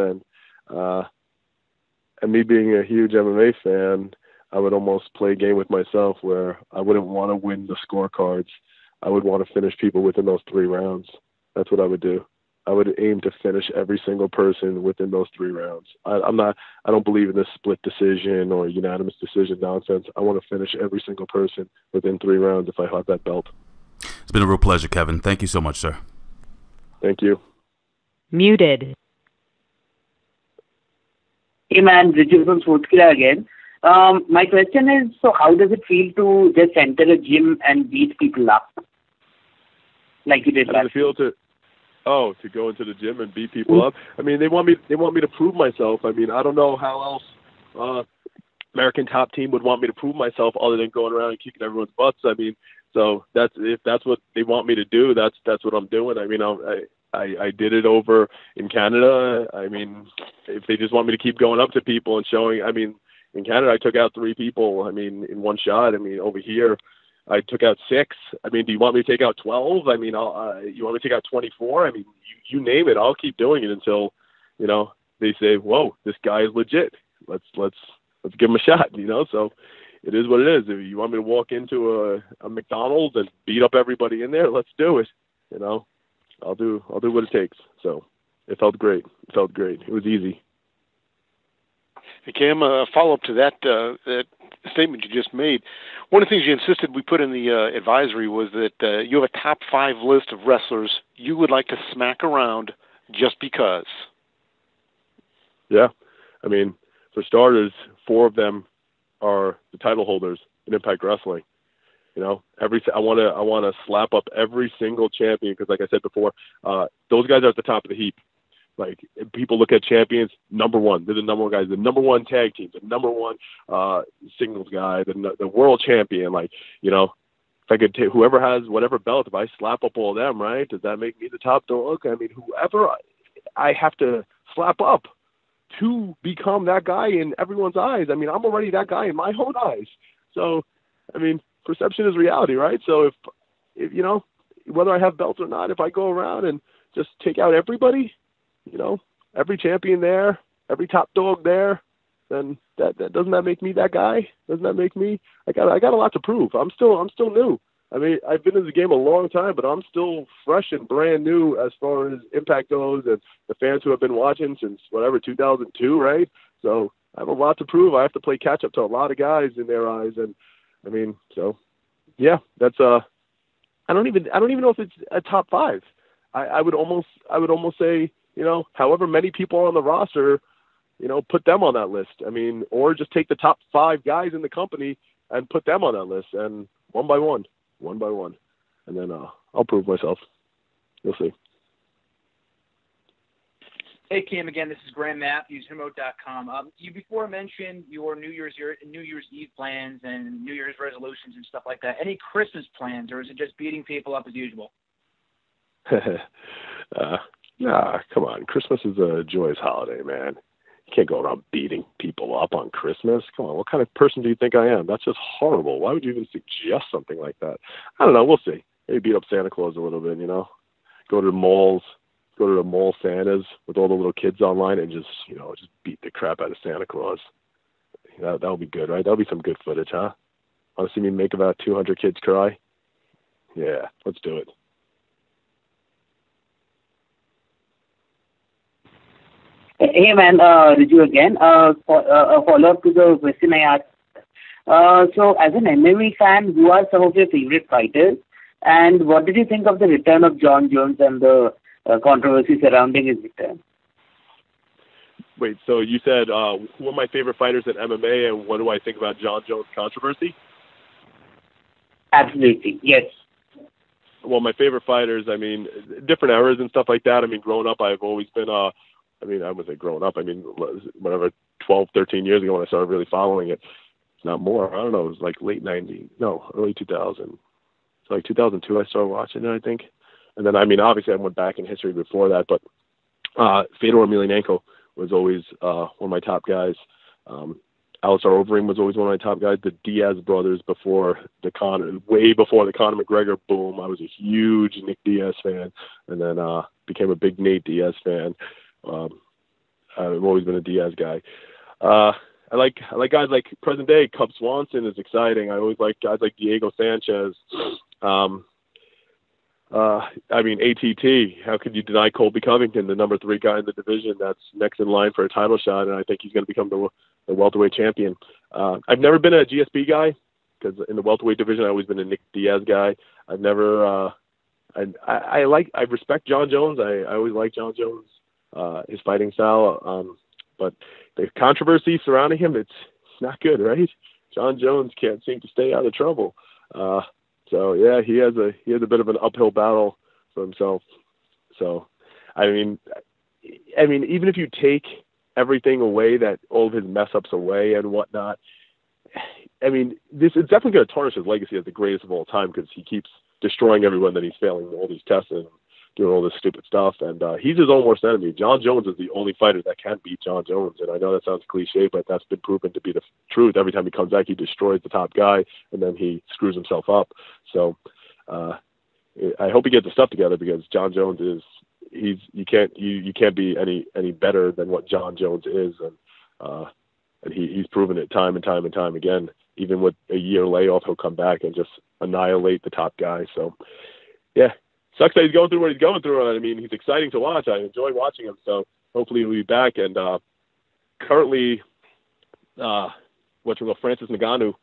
And me being a huge MMA fan, I would almost play a game with myself where I wouldn't want to win the scorecards. I would want to finish people within those 3 rounds. That's what I would do. I would aim to finish every single person within those 3 rounds. I don't believe in this split decision or unanimous decision nonsense. I want to finish every single person within 3 rounds if I have that belt. It's been a real pleasure, Kevin. Thank you so much, sir. Thank you. Muted. Hey man, Richard from Sportskilla again. My question is, so how does it feel to just enter a gym and beat people up? Like you did last time? To go into the gym and beat people up? They want me to prove myself. I don't know how else American top team would want me to prove myself other than going around and kicking everyone's butts. I mean, so if that's what they want me to do, that's what I'm doing. I mean, I did it over in Canada. I mean, if they just want me to keep going up to people and showing, I mean, in Canada I took out 3 people. I mean, in one shot. I mean, over here I took out 6. I mean, do you want me to take out 12? I mean, you want me to take out 24? I mean, you name it. I'll keep doing it until, you know, they say, whoa, this guy is legit. Let's give him a shot, you know. So it is what it is. If you want me to walk into a McDonald's and beat up everybody in there, let's do it. You know, I'll do what it takes. So it felt great. It was easy. Hey, Cam, a follow-up to that statement you just made. One of the things you insisted we put in the advisory was that you have a top 5 list of wrestlers you would like to smack around just because. Yeah. I mean, for starters, 4 of them are the title holders in Impact Wrestling. You know, I want to slap up every single champion because, like I said before, those guys are at the top of the heap. Like, people look at champions, number 1. They're the number 1 guys, the number 1 tag team, the number 1 singles guy, the world champion. Like, you know, if I could whoever has whatever belt, if I slap up all of them, right, does that make me the top dog? I mean, whoever I have to slap up to become that guy in everyone's eyes. I mean, I'm already that guy in my own eyes. So, I mean, perception is reality, right? So if you know, whether I have belts or not, if I go around and just take out everybody, you know, every champion there, every top dog there, then that doesn't that make me that guy? Doesn't that make me? I got a lot to prove. I'm still new. I mean, I've been in the game a long time, but I'm still fresh and brand new as far as Impact goes, and the fans who have been watching since, 2002, right? So I have a lot to prove. I have to play catch-up to a lot of guys in their eyes, and, I mean, so, yeah, that's, I don't even know if it's a top 5. I would almost say, you know, however many people are on the roster, you know, put them on that list. I mean, or just take the top 5 guys in the company and put them on that list, and one by one, and then I'll prove myself. You'll see. Hey, Cam, again, this is Graham Matthews, Remote.com. You before mentioned your New Year's Eve plans and New Year's resolutions and stuff like that. Any Christmas plans, or is it just beating people up as usual? Nah, come on. Christmas is a joyous holiday, man. You can't go around beating people up on Christmas. Come on, what kind of person do you think I am? That's just horrible. Why would you even suggest something like that? I don't know. We'll see. Maybe beat up Santa Claus a little bit, you know. Go to the malls, go to the mall Santas with all the little kids online and just beat the crap out of Santa Claus. That'll be good, right? That'll be some good footage, huh? Want to see me make about 200 kids cry? Yeah, let's do it. Hey man, Riju again. A follow-up to the question I asked. So as an MMA fan, who are some of your favorite fighters? And what did you think of the return of Jon Jones and the controversy surrounding his return? Wait, so you said who are my favorite fighters in MMA and what do I think about Jon Jones' controversy? Absolutely, yes. Well, my favorite fighters, I mean, different eras and stuff like that. I mean, growing up, I've always been, I wouldn't say growing up. I mean, whatever, 12, 13 years ago when I started really following it. It's not more. I don't know. It was like late 90s. No, early 2000. So like 2002 I started watching it, I think. And then, I mean, obviously I went back in history before that. But Fedor Emelianenko was always one of my top guys. Alistair Overeem was always one of my top guys. The Diaz brothers way before the Conor McGregor boom. I was a huge Nick Diaz fan. And then became a big Nate Diaz fan. I've always been a Diaz guy. I like guys like present day Cub Swanson is exciting. I always like guys like Diego Sanchez. I mean, ATT. How could you deny Colby Covington, the number 3 guy in the division that's next in line for a title shot? And I think he's going to become the welterweight champion. I've never been a GSP guy because in the welterweight division I've always been a Nick Diaz guy. I've never. I respect Jon Jones. I always like Jon Jones. His fighting style, but the controversy surrounding him, it's not good, right? Jon Jones can't seem to stay out of trouble. So yeah, he has a bit of an uphill battle for himself. So, I mean, even if you take everything away, that all of his mess ups away and whatnot, I mean, this is definitely going to tarnish his legacy as the greatest of all time because he keeps destroying everyone that he's failing all these tests and doing all this stupid stuff. And he's his own worst enemy. John Jones is the only fighter that can beat John Jones. And I know that sounds cliche, but that's been proven to be the truth. Every time he comes back, he destroys the top guy, and then he screws himself up. So I hope he gets the stuff together because John Jones is you can't be any better than what John Jones is, and he's proven it time and time and time again. Even with a year layoff, he'll come back and just annihilate the top guy. So yeah, sucks that he's going through what he's going through. I mean, he's exciting to watch. I enjoy watching him. So hopefully he'll be back. And currently, Francis Ngannou,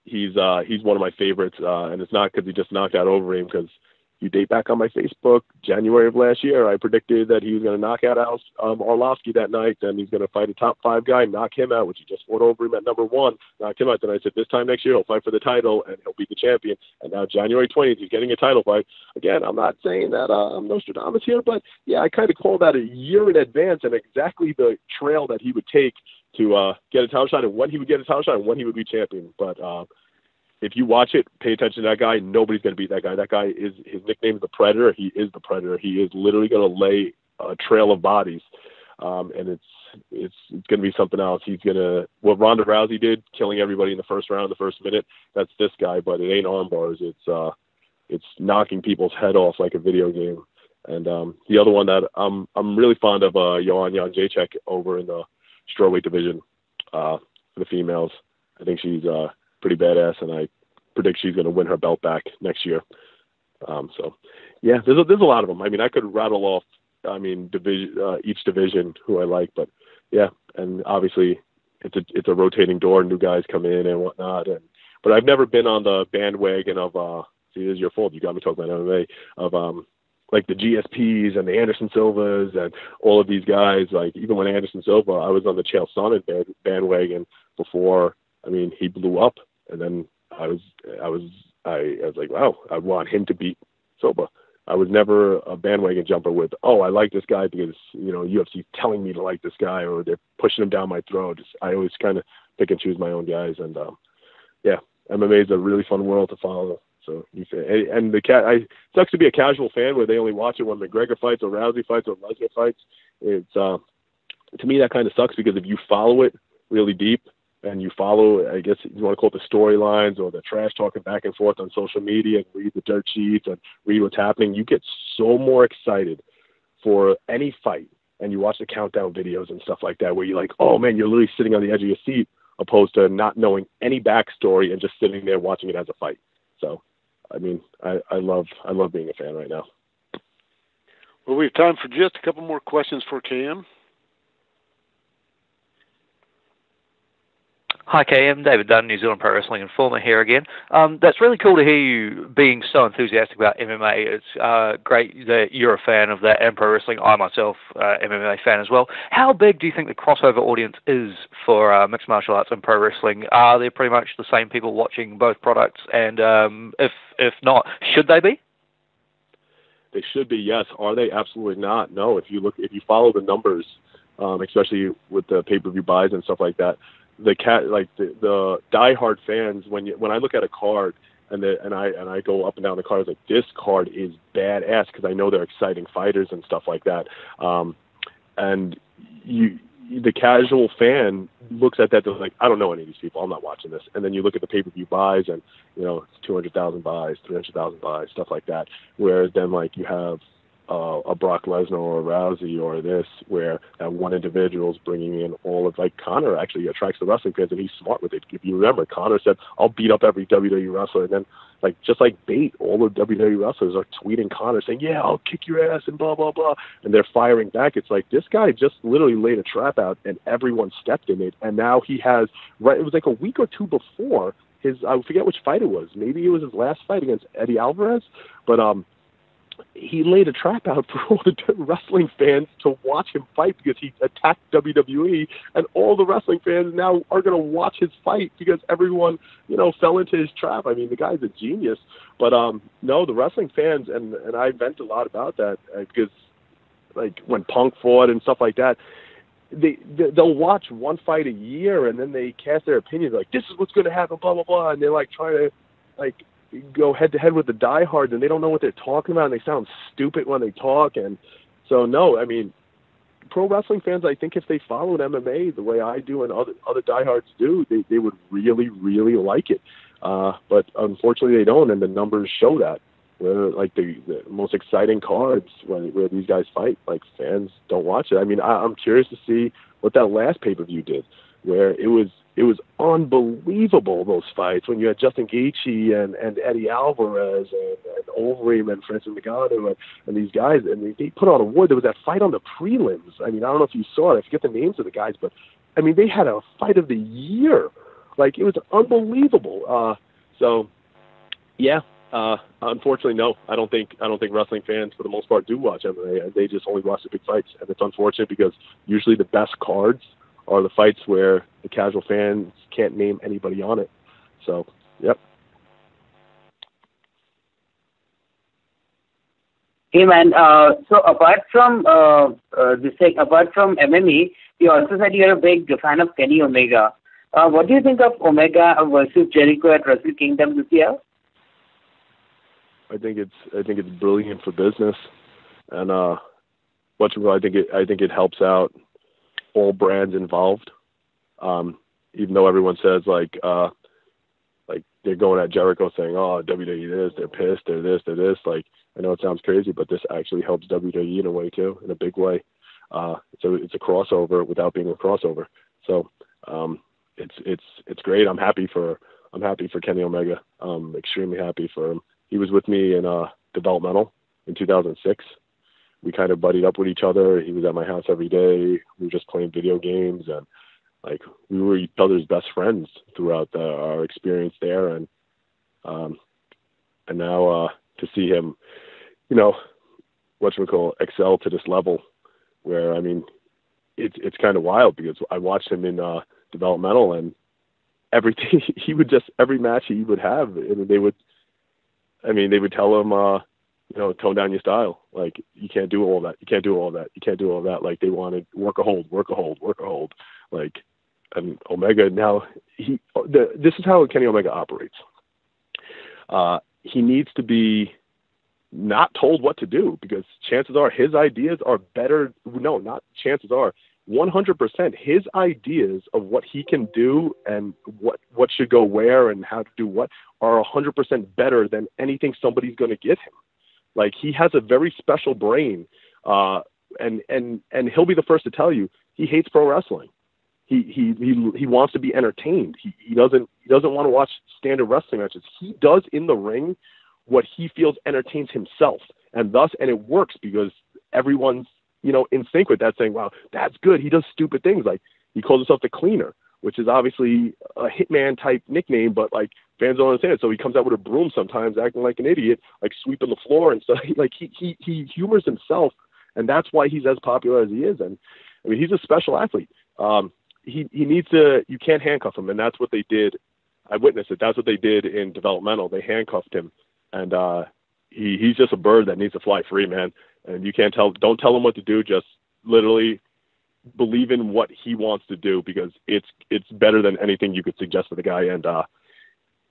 he's one of my favorites, and it's not because he just knocked out Overeem. Because you date back on my Facebook, January of last year, I predicted that he was going to knock out Arlovsky that night, and he's going to fight a top 5 guy, knock him out, which he just fought Overeem at number 1, knocked him out. Then I said this time next year he'll fight for the title and he'll be the champion. And now January 20th he's getting a title fight. Again, I'm not saying that I'm Nostradamus here, but yeah, I kind of called that a year in advance and exactly the trail that he would take to get a title shot and when he would get a title shot and when he would be champion. But if you watch it, pay attention to that guy. Nobody's going to beat that guy. That guy his nickname is the Predator. He is the Predator. He is literally going to lay a trail of bodies, and it's going to be something else. He's going to what Ronda Rousey did, killing everybody in the first round, the first minute. That's this guy, but it ain't arm bars. It's knocking people's head off like a video game. And the other one that I'm really fond of, Joanna Jędrzejczyk over in the strawweight division for the females. I think she's pretty badass, and I predict she's going to win her belt back next year. So, yeah, there's a lot of them. I mean, I could rattle off, each division who I like, but yeah, and obviously it's a rotating door, new guys come in and whatnot. But I've never been on the bandwagon of see, this is your fault. You got me talking about MMA of like the GSPs and the Anderson Silvas and all of these guys. Like even when Anderson Silva, I was on the Chael Sonnen bandwagon before. I mean, he blew up. And then I was like, wow, I want him to beat Silva. I was never a bandwagon jumper with, I like this guy because, UFC's telling me to like this guy or they're pushing him down my throat. I always kind of pick and choose my own guys. And, yeah, MMA is a really fun world to follow. So, and it sucks to be a casual fan where they only watch it when McGregor fights or Rousey fights or Lesnar fights. It's, to me, that kind of sucks because if you follow it really deep, and you follow, I guess you want to call it the storylines or the trash talking back and forth on social media and read the dirt sheets and read what's happening, you get so more excited for any fight. And you watch the countdown videos and stuff like that where you're like, oh, man, you're literally sitting on the edge of your seat opposed to not knowing any backstory and just sitting there watching it as a fight. So, I mean, I love being a fan right now. Well, we have time for just a couple more questions for KM. Hi KM, David Dunn, New Zealand Pro Wrestling Informer here again. That's really cool to hear you being so enthusiastic about MMA. It's great that you're a fan of that and pro wrestling. I myself, MMA fan as well. How big do you think the crossover audience is for mixed martial arts and pro wrestling? Are there pretty much the same people watching both products? And if not, should they be? They should be, yes. Are they? Absolutely not. No. If you follow the numbers, especially with the pay-per-view buys and stuff like that, the diehard fans, when I look at a card and I go up and down the card, it's like, this card is badass because I know they're exciting fighters and stuff like that. And the casual fan looks at that, they're like, I don't know any of these people, I'm not watching this. And then you look at the pay-per-view buys and, it's 200,000 buys, 300,000 buys, stuff like that. Whereas then like you have a Brock Lesnar or a Rousey or this, where that one individual is bringing in all of, like Conor actually attracts the wrestling fans, and he's smart with it. If you remember, Conor said, I'll beat up every WWE wrestler, and then just like bait, all the WWE wrestlers are tweeting Conor saying, yeah, I'll kick your ass and blah, blah, blah, and they're firing back. It's like, this guy just literally laid a trap out, and everyone stepped in it, and now he has, it was like a week or two before I forget which fight it was. Maybe it was his last fight against Eddie Alvarez, but he laid a trap out for all the wrestling fans to watch him fight because he attacked WWE, and all the wrestling fans now are going to watch his fight because everyone, fell into his trap. I mean, the guy's a genius, but no, the wrestling fans, and I vent a lot about that because like when Punk fought and stuff like that, they'll watch one fight a year and then they cast their opinions like, this is what's going to happen, blah blah blah, and they're like trying to like go head to head with the diehards, and they don't know what they're talking about, and they sound stupid when they talk. And so no, I mean, pro wrestling fans, I think if they followed MMA the way I do and other diehards do, they would really, really like it. But unfortunately they don't, and the numbers show that. Where like the most exciting cards where these guys fight, like fans don't watch it. I mean, I'm curious to see what that last pay-per-view did, where it was unbelievable, those fights, when you had Justin Gaethje and Eddie Alvarez and Overeem and Francis Ngannou and these guys, and they put on a war. There was that fight on the prelims. I mean, I don't know if you saw it. I forget the names of the guys, but I mean, they had a fight of the year. Like, it was unbelievable. So, yeah. Unfortunately, no. I don't think wrestling fans, for the most part, do watch MMA. They just only watch the big fights, and it's unfortunate because usually the best cards are the fights where the casual fans can't name anybody on it. So, yep. Hey man, so apart from apart from MMA, you also said you're a big fan of Kenny Omega. What do you think of Omega versus Jericho at Wrestle Kingdom this year? I think it's brilliant for business, and I think it helps out all brands involved. Even though everyone says like they're going at Jericho saying, "Oh, WWE this, they're pissed, they're this, they're this." Like, I know it sounds crazy, but this actually helps WWE in a way too, in a big way. So it's a crossover without being a crossover. So it's great. I'm happy for Kenny Omega. I'm extremely happy for him. He was with me in developmental in 2006. We kind of buddied up with each other. He was at my house every day. We were just playing video games, and like, we were each other's best friends throughout our experience there. And now to see him, excel to this level, where, I mean, it's kind of wild, because I watched him in developmental, and everything every match he would have, and they would tell him, tone down your style. Like, you can't do all that. You can't do all that. You can't do all that. Like, they wanted work a hold. Like, and Omega now, this is how Kenny Omega operates. He needs to be not told what to do, because chances are his ideas are better. No, not chances are. 100% his ideas of what he can do and what should go where and how to do what are 100% better than anything somebody's going to give him. Like, he has a very special brain, and he'll be the first to tell you he hates pro wrestling. He wants to be entertained. He doesn't want to watch standard wrestling matches. He does in the ring what he feels entertains himself, and it works, because everyone's in sync with that, saying, wow, that's good. He does stupid things. Like, he calls himself the Cleaner, which is obviously a hitman type nickname, but like, fans don't understand it. So he comes out with a broom sometimes, acting like an idiot, like sweeping the floor and stuff. Like, he humors himself, and that's why he's as popular as he is. And I mean, he's a special athlete. He needs to, you can't handcuff him. And that's what they did. I witnessed it. That's what they did in developmental. They handcuffed him, and he's just a bird that needs to fly free, man. And you don't tell him what to do. Just literally believe in what he wants to do, because it's better than anything you could suggest for the guy. And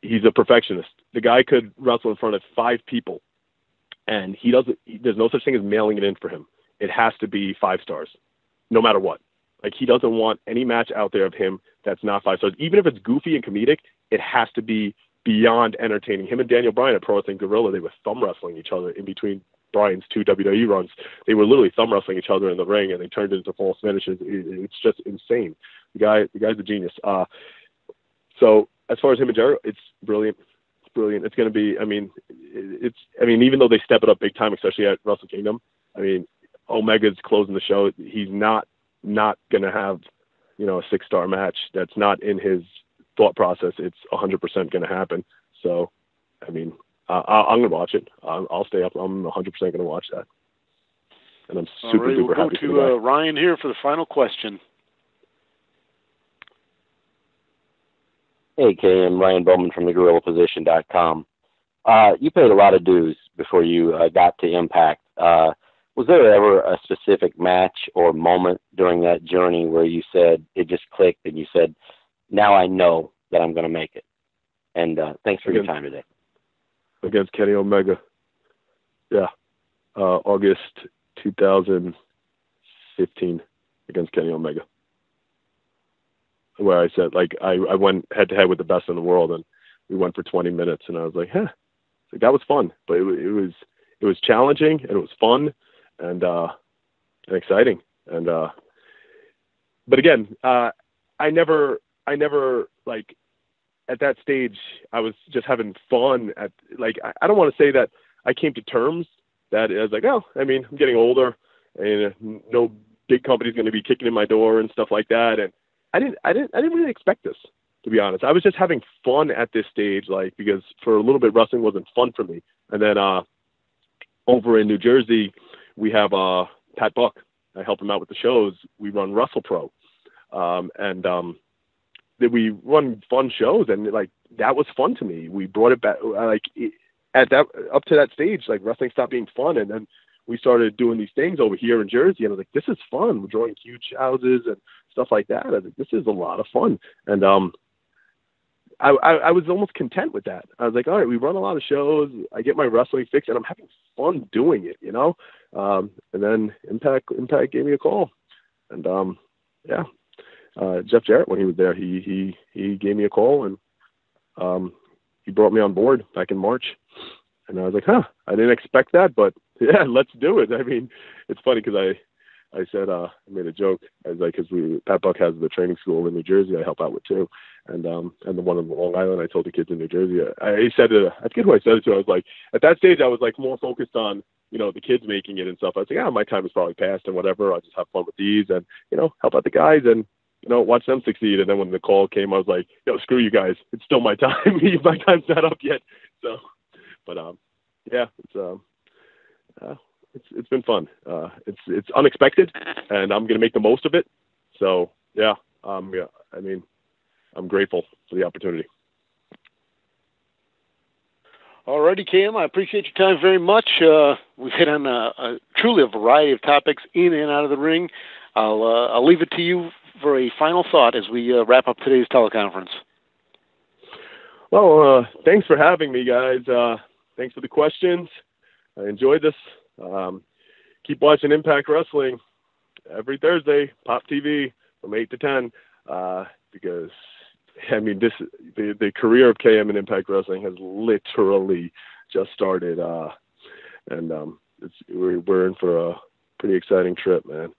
he's a perfectionist. The guy could wrestle in front of 5 people, and there's no such thing as mailing it in for him. It has to be 5 stars, no matter what. Like, he doesn't want any match out there of him that's not 5 stars. Even if it's goofy and comedic, it has to be beyond entertaining. Him and Daniel Bryan at Pro Wrestling Guerrilla, they were thumb wrestling each other in between Bryan's 2 WWE runs. They were literally thumb wrestling each other in the ring, and they turned it into false finishes. It's just insane. The guy's a genius. So as far as him and Jericho, it's brilliant. It's brilliant. It's going to be, even though they step it up big time, especially at Wrestle Kingdom, I mean, Omega's closing the show. He's not going to have, a 6-star match. That's not in his thought process. It's 100% going to happen. So, I mean, I'm going to watch it. I'll stay up. I'm 100% going to watch that. And I'm super duper we'll happy. We'll go to Ryan here for the final question. Hey, KM, Ryan Bowman from thegorillaposition.com. You paid a lot of dues before you got to Impact. What Was there ever a specific match or moment during that journey where you said it just clicked and you said, now I know that I'm going to make it? And thanks for your time today. Against Kenny Omega. Yeah. August 2015 against Kenny Omega. Where I said, like, I went head-to-head with the best in the world, and we went for 20 minutes, and I was like, like, that was fun. But it was challenging, and it was fun, and exciting. And but again, I never like, at that stage I was just having fun. I don't want to say that I came to terms that I was like, oh, I mean, I'm getting older, and no big company's going to be kicking in my door and stuff like that. And I didn't really expect this, to be honest. I was just having fun at this stage, like, because for a little bit wrestling wasn't fun for me. And then over in New Jersey, we have Pat Buck. I help him out with the shows. We run Wrestle Pro, and we run fun shows, and like, that was fun to me. We brought it back, up to that stage, like, wrestling stopped being fun, and then we started doing these things over here in Jersey, and I was like, this is fun. We're drawing huge houses and stuff like that. I was like, this is a lot of fun, and I was almost content with that. I was like, all right, we run a lot of shows. I get my wrestling fix, and I'm having fun doing it, you know? And then Impact gave me a call. And, Jeff Jarrett, when he was there, he gave me a call, and he brought me on board back in March. And I was like, I didn't expect that, but yeah, let's do it. I mean, it's funny because I said, I made a joke. I was like, because Pat Buck has the training school in New Jersey I help out with too. And the one in Long Island, I told the kids in New Jersey, I said, I forget who I said it to. I was like, at that stage, I was like more focused on, the kids making it and stuff. I was like, my time is probably past and whatever. I'll just have fun with these and, help out the guys and, watch them succeed. And then when the call came, I was like, screw you guys. It's still my time. My time's not up yet. So, but, yeah, it's been fun. It's unexpected, and I'm going to make the most of it. So, yeah, I mean, I'm grateful for the opportunity. Alrighty, Cam, I appreciate your time very much. We've hit on truly a variety of topics in and out of the ring. I'll leave it to you for a final thought as we wrap up today's teleconference. Well, thanks for having me, guys. Thanks for the questions. I enjoyed this. Keep watching Impact Wrestling every Thursday, Pop TV from 8 to 10, because, I mean, the career of KM in Impact Wrestling has literally just started, and we're in for a pretty exciting trip, man.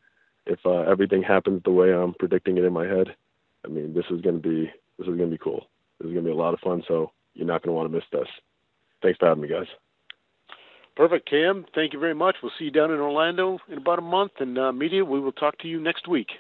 If everything happens the way I'm predicting it in my head, I mean, this is going to be cool. This is going to be a lot of fun, so you're not going to want to miss this. Thanks for having me, guys. Perfect, Cam. Thank you very much. We'll see you down in Orlando in about a month. And media, we will talk to you next week.